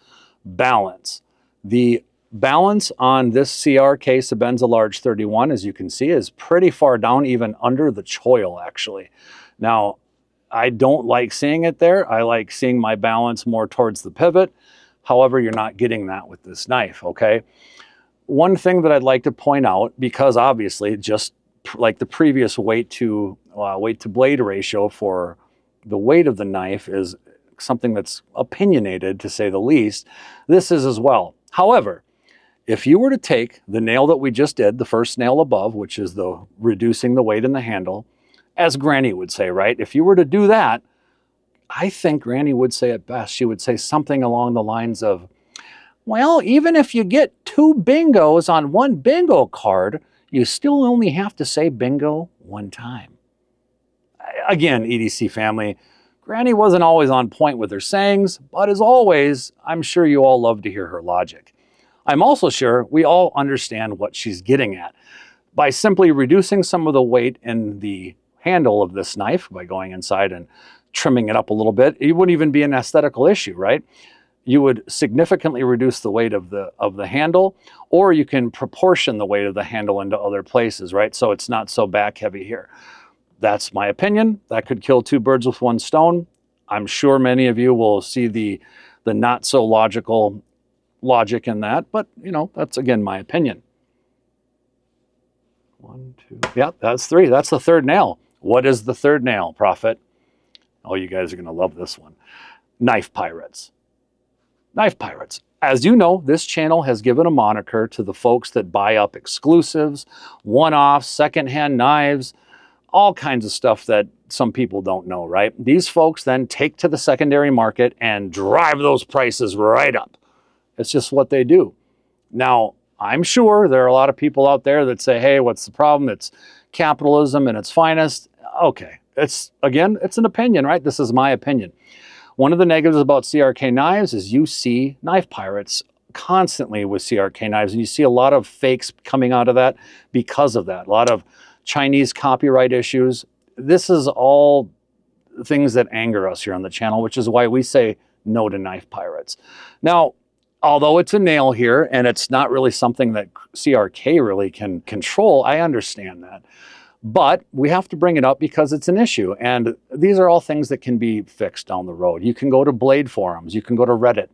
Balance. The balance on this CRK Sebenza Large 31, as you can see, is pretty far down, even under the choil, actually. Now, I don't like seeing it there. I like seeing my balance more towards the pivot. However, you're not getting that with this knife, okay? One thing that I'd like to point out, because obviously, just like the previous weight to blade ratio for the weight of the knife is something that's opinionated, to say the least, this is as well. However, if you were to take the nail that we just did, the first nail above, which is the reducing the weight in the handle, as Granny would say, right? If you were to do that, I think Granny would say it best. She would say something along the lines of, well, even if you get 2 bingos on 1 bingo card, you still only have to say bingo 1 time. Again, EDC family, Granny wasn't always on point with her sayings, but as always, I'm sure you all love to hear her logic. I'm also sure we all understand what she's getting at. By simply reducing some of the weight in the handle of this knife, by going inside and trimming it up a little bit, it wouldn't even be an aesthetical issue, right? You would significantly reduce the weight of the handle, or you can proportion the weight of the handle into other places, right? So it's not so back heavy here. That's my opinion. That could kill 2 birds with 1 stone. I'm sure many of you will see the not so logical logic in that, but you know, that's again my opinion. 1, 2, yeah, that's 3. That's the 3rd nail. What is the 3rd nail, Prophet? Oh, you guys are gonna love this one. Knife pirates. Knife pirates. As you know, this channel has given a moniker to the folks that buy up exclusives, one-offs, secondhand knives, all kinds of stuff that some people don't know, right? These folks then take to the secondary market and drive those prices right up. It's just what they do. Now, I'm sure there are a lot of people out there that say, hey, what's the problem? It's capitalism in its finest. Okay, it's an opinion, right? This is my opinion. One of the negatives about CRK knives is you see knife pirates constantly with CRK knives, and you see a lot of fakes coming out of that because of that. A lot of Chinese copyright issues. This is all things that anger us here on the channel, which is why we say no to knife pirates. Now, although it's a nail here and it's not really something that CRK really can control, I understand that. But we have to bring it up because it's an issue. And these are all things that can be fixed down the road. You can go to Blade forums. You can go to Reddit.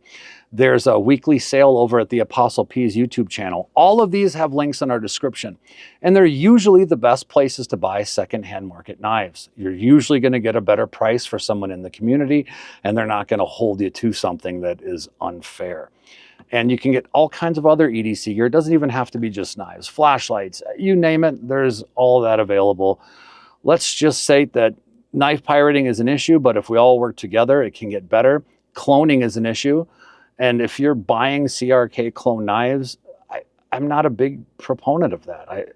There's a weekly sale over at the Apostle P's YouTube channel. All of these have links in our description. And they're usually the best places to buy secondhand market knives. You're usually going to get a better price for someone in the community, and they're not going to hold you to something that is unfair. And you can get all kinds of other EDC gear. It doesn't even have to be just knives, flashlights, you name it, there's all that available. Let's just say that knife pirating is an issue, but if we all work together, it can get better. Cloning is an issue. And if you're buying CRK clone knives, I'm not a big proponent of that.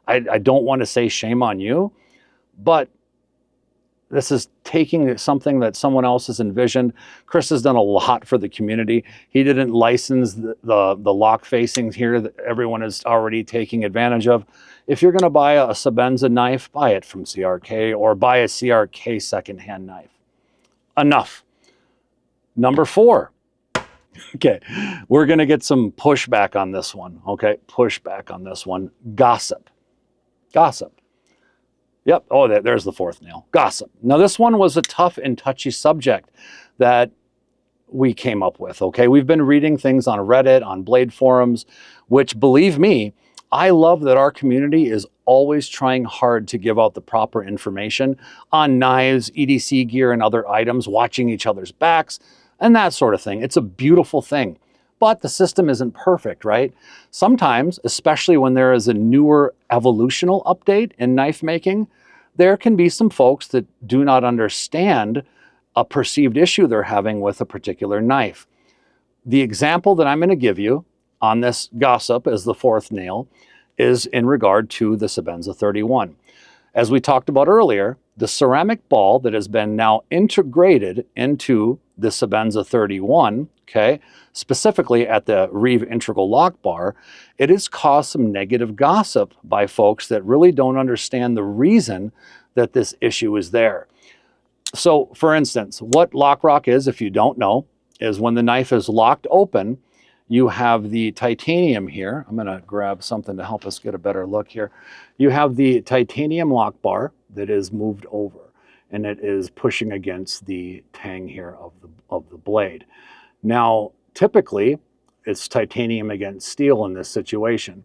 I don't want to say shame on you, but this is taking something that someone else has envisioned. Chris has done a lot for the community. He didn't license the lock facings here that everyone is already taking advantage of. If you're going to buy a Sebenza knife, buy it from CRK or buy a CRK secondhand knife. Enough. Number 4. Okay, we're going to get some pushback on this one. Okay, pushback on this one. Gossip. Gossip. Yep. Oh, there's the 4th nail. Gossip. Now, this one was a tough and touchy subject that we came up with, okay? We've been reading things on Reddit, on Blade forums, which, believe me, I love that our community is always trying hard to give out the proper information on knives, EDC gear, and other items, watching each other's backs, and that sort of thing. It's a beautiful thing. But the system isn't perfect, right? Sometimes, especially when there is a newer evolutional update in knife making, there can be some folks that do not understand a perceived issue they're having with a particular knife. The example that I'm going to give you on this gossip as the 4th nail is in regard to the Sebenza 31. As we talked about earlier, the ceramic ball that has been now integrated into the Sebenza 31, okay, specifically at the Reeve integral lock bar, it has caused some negative gossip by folks that really don't understand the reason that this issue is there. So, for instance, what lock rock is, if you don't know, is when the knife is locked open, you have the titanium here. I'm going to grab something to help us get a better look here. You have the titanium lock bar that is moved over, and it is pushing against the tang here of the blade. Now, typically, it's titanium against steel in this situation.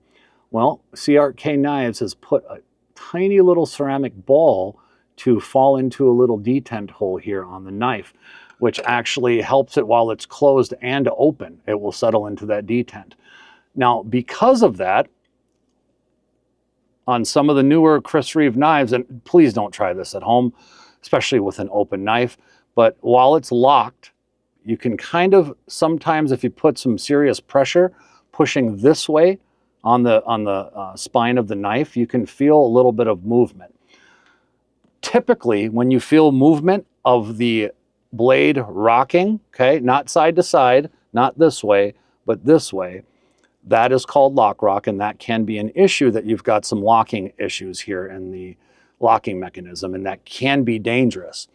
Well, CRK Knives has put a tiny little ceramic ball to fall into a little detent hole here on the knife, which actually helps it while it's closed and open. It will settle into that detent. Now, because of that, on some of the newer Chris Reeve knives, and please don't try this at home, especially with an open knife, but while it's locked, you can kind of, sometimes if you put some serious pressure pushing this way on the spine of the knife, you can feel a little bit of movement. Typically, when you feel movement of the blade rocking, okay, not side to side, not this way, but this way, that is called lock rock, and that can be an issue that you've got some locking issues here in the locking mechanism, and that can be dangerous.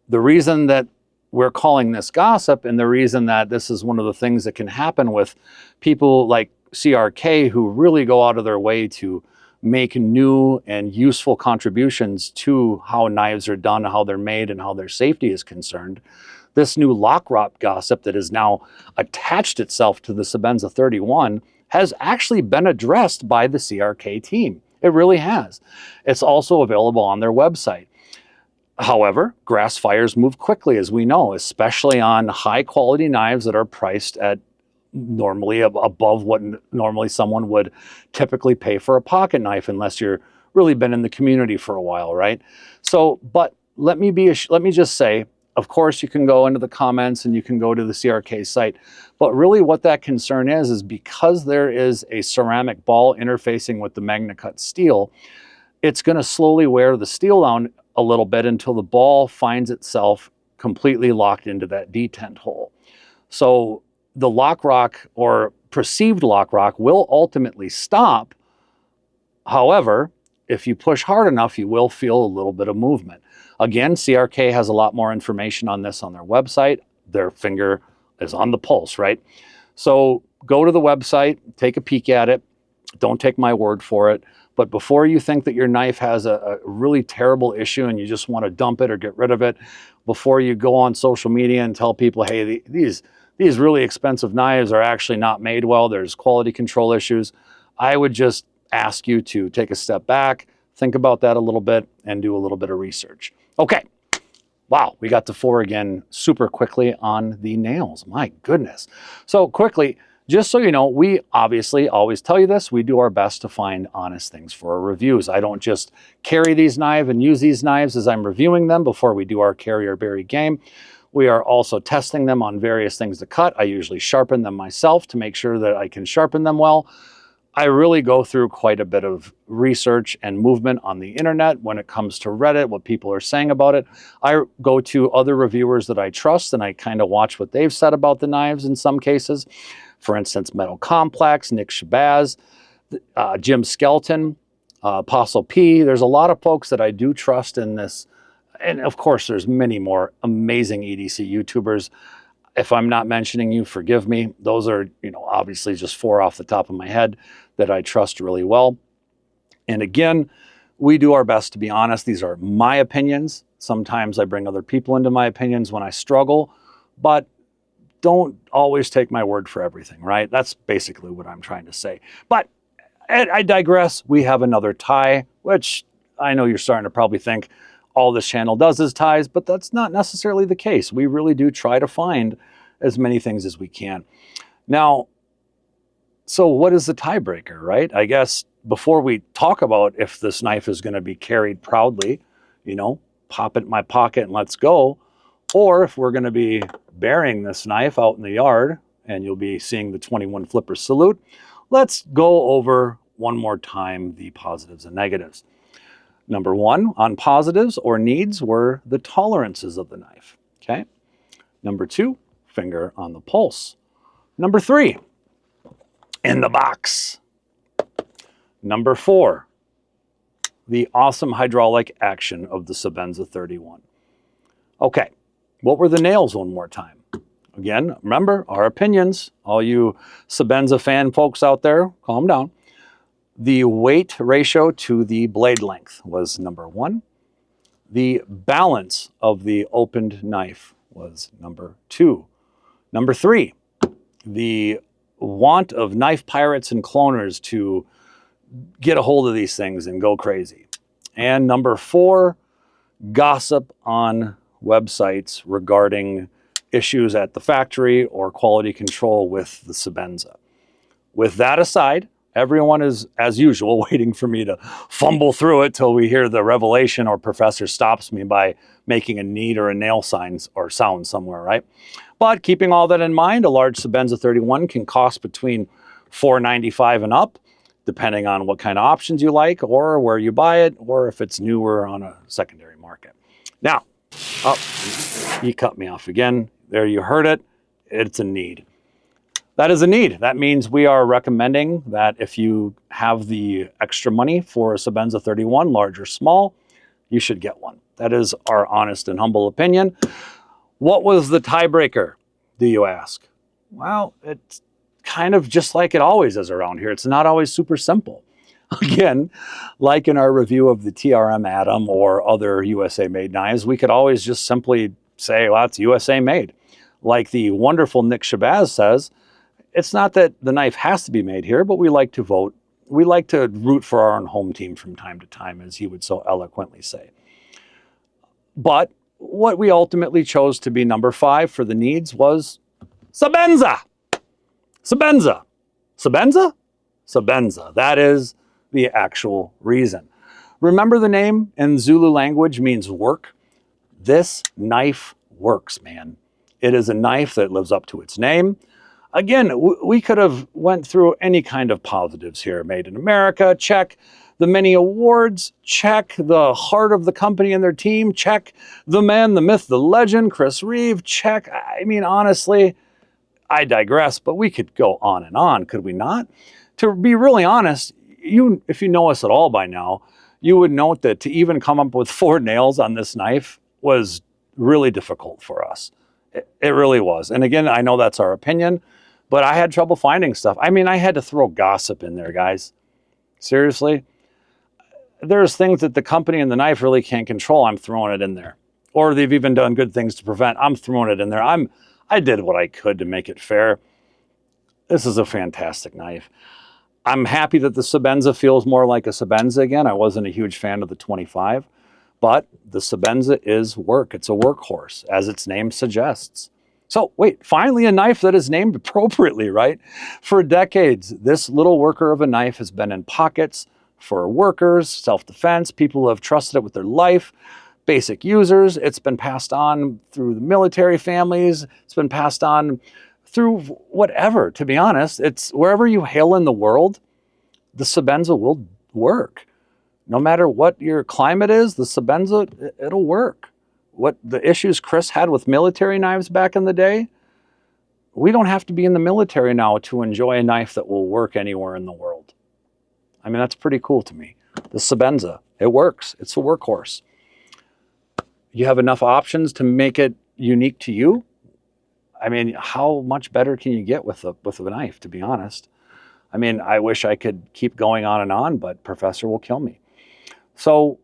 The reason that we're calling this gossip, and the reason that this is one of the things that can happen with people like CRK who really go out of their way to make new and useful contributions to how knives are done, how they're made, and how their safety is concerned. This new lock rock gossip that has now attached itself to the Sebenza 31 has actually been addressed by the CRK team. It really has. It's also available on their website. However, grass fires move quickly, as we know, especially on high quality knives that are priced at normally above what normally someone would typically pay for a pocket knife, unless you're really been in the community for a while, right? So, but let me just say, of course, you can go into the comments and you can go to the CRK site, but really what that concern is because there is a ceramic ball interfacing with the MagnaCut steel, it's going to slowly wear the steel down a little bit until the ball finds itself completely locked into that detent hole. So the lock rock or perceived lock rock will ultimately stop. However, if you push hard enough, you will feel a little bit of movement. Again, CRK has a lot more information on this on their website. Their finger is on the pulse, right? So go to the website, take a peek at it. Don't take my word for it. But before you think that your knife has a really terrible issue and you just want to dump it or get rid of it, before you go on social media and tell people, hey, these really expensive knives are actually not made well, there's quality control issues, I would just ask you to take a step back, think about that a little bit, and do a little bit of research. Okay, Wow, we got to 4 again super quickly on the nails. My goodness. So quickly, just so you know, we obviously always tell you this, we do our best to find honest things for our reviews. I don't just carry these knives and use these knives as I'm reviewing them before we do our carryorbury game. We are also testing them on various things to cut. I usually sharpen them myself to make sure that I can sharpen them well. I really go through quite a bit of research and movement on the internet when it comes to Reddit, what people are saying about it. I go to other reviewers that I trust and I kind of watch what they've said about the knives in some cases. For instance, Metal Complex, Nick Shabazz, Jim Skelton, Apostle P. There's a lot of folks that I do trust in this. And of course, there's many more amazing EDC YouTubers. If I'm not mentioning you, forgive me. Those are, obviously just 4 off the top of my head that I trust really well. And again, we do our best to be honest. These are my opinions. Sometimes I bring other people into my opinions when I struggle, but don't always take my word for everything, right? That's basically what I'm trying to say. But I digress. We have another tie, which I know you're starting to probably think all this channel does is ties, but that's not necessarily the case. We really do try to find as many things as we can. Now, so what is the tiebreaker, right? I guess before we talk about if this knife is going to be carried proudly, pop it in my pocket and let's go, or if we're going to be burying this knife out in the yard and you'll be seeing the 21 flipper salute, let's go over one more time the positives and negatives. Number 1 on positives or needs were the tolerances of the knife, okay? Number 2, finger on the pulse. Number 3, in the box. Number 4, the awesome hydraulic action of the Sebenza 31. Okay, what were the nails one more time? Again, remember, our opinions. All you Sebenza fan folks out there, calm down. The weight ratio to the blade length was number 1. The balance of the opened knife was number 2. Number 3, the want of knife pirates and cloners to get a hold of these things and go crazy. And number 4, gossip on websites regarding issues at the factory or quality control with the Sebenza. With that aside, everyone is, as usual, waiting for me to fumble through it till we hear the revelation or professor stops me by making a need or a nail sign or sound somewhere, right? But keeping all that in mind, a large Sebenza 31 can cost between $4.95 and up, depending on what kind of options you like or where you buy it or if it's newer on a secondary market. Now, he cut me off again. There you heard it. It's a need. That is a need. That means we are recommending that if you have the extra money for a Sebenza 31, large or small, you should get one. That is our honest and humble opinion. What was the tiebreaker, do you ask? Well, it's kind of just like it always is around here. It's not always super simple. Again, like in our review of the TRM Atom or other USA-made knives, we could always just simply say, well, it's USA-made. Like the wonderful Nick Shabazz says, it's not that the knife has to be made here, but we like to vote. We like to root for our own home team from time to time, as he would so eloquently say. But what we ultimately chose to be number 5 for the needs was Sebenza. Sebenza. Sebenza? Sebenza. That is the actual reason. Remember, the name in Zulu language means work. This knife works, man. It is a knife that lives up to its name. Again, we could have went through any kind of positives here. Made in America, check. The many awards, check. The heart of the company and their team, check. The man, the myth, the legend, Chris Reeve, check. I mean, honestly, I digress, but we could go on and on, could we not? To be really honest, if you know us at all by now, you would note that to even come up with 4 nails on this knife was really difficult for us. It really was. And again, I know that's our opinion, but I had trouble finding stuff. I mean, I had to throw gossip in there, guys. Seriously. There's things that the company and the knife really can't control. I'm throwing it in there. Or they've even done good things to prevent. I'm throwing it in there. I did what I could to make it fair. This is a fantastic knife. I'm happy that the Sebenza feels more like a Sebenza again. I wasn't a huge fan of the 25. But the Sebenza is work. It's a workhorse, as its name suggests. So wait, finally a knife that is named appropriately, right? For decades, this little worker of a knife has been in pockets for workers, self-defense, people who have trusted it with their life, basic users. It's been passed on through the military families. It's been passed on through whatever, to be honest. It's wherever you hail in the world, the Sebenza will work. No matter what your climate is, the Sebenza, it'll work. What the issues Chris had with military knives back in the day, we don't have to be in the military now to enjoy a knife that will work anywhere in the world. I mean, that's pretty cool to me. The Sebenza, it works. It's a workhorse. You have enough options to make it unique to you. I mean, how much better can you get with a knife, to be honest? I mean, I wish I could keep going on, but Professor will kill me. So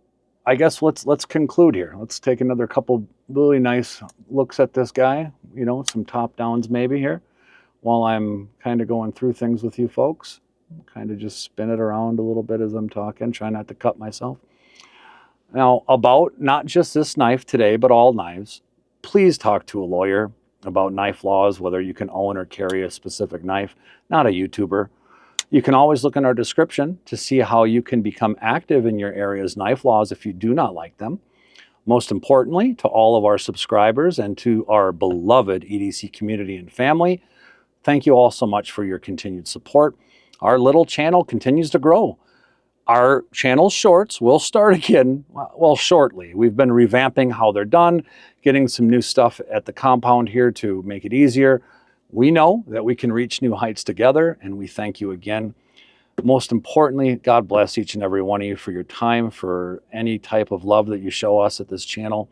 I guess let's conclude here. Let's take another couple really nice looks at this guy, you know, some top downs maybe here, while I'm kind of going through things with you folks. Kind of just spin it around a little bit as I'm talking, try not to cut myself. Now, about not just this knife today, but all knives, please talk to a lawyer about knife laws, whether you can own or carry a specific knife, not a YouTuber. You can always look in our description to see how you can become active in your area's knife laws if you do not like them. Most importantly, to all of our subscribers and to our beloved EDC community and family, thank you all so much for your continued support. Our little channel continues to grow. Our channel shorts will start again, well, shortly. We've been revamping how they're done, getting some new stuff at the compound here to make it easier. We know that we can reach new heights together, and we thank you again. Most importantly, God bless each and every one of you for your time, for any type of love that you show us at this channel.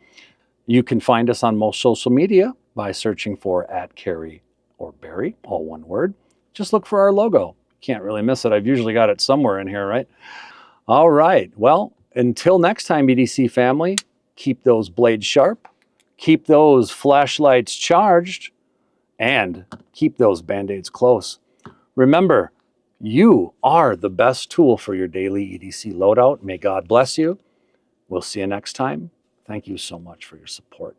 You can find us on most social media by searching for @carryorbury, all one word. Just look for our logo. Can't really miss it. I've usually got it somewhere in here, right? All right. Well, until next time, EDC family, keep those blades sharp, keep those flashlights charged, and keep those Band-Aids close. Remember, you are the best tool for your daily EDC loadout. May God bless you. We'll see you next time. Thank you so much for your support.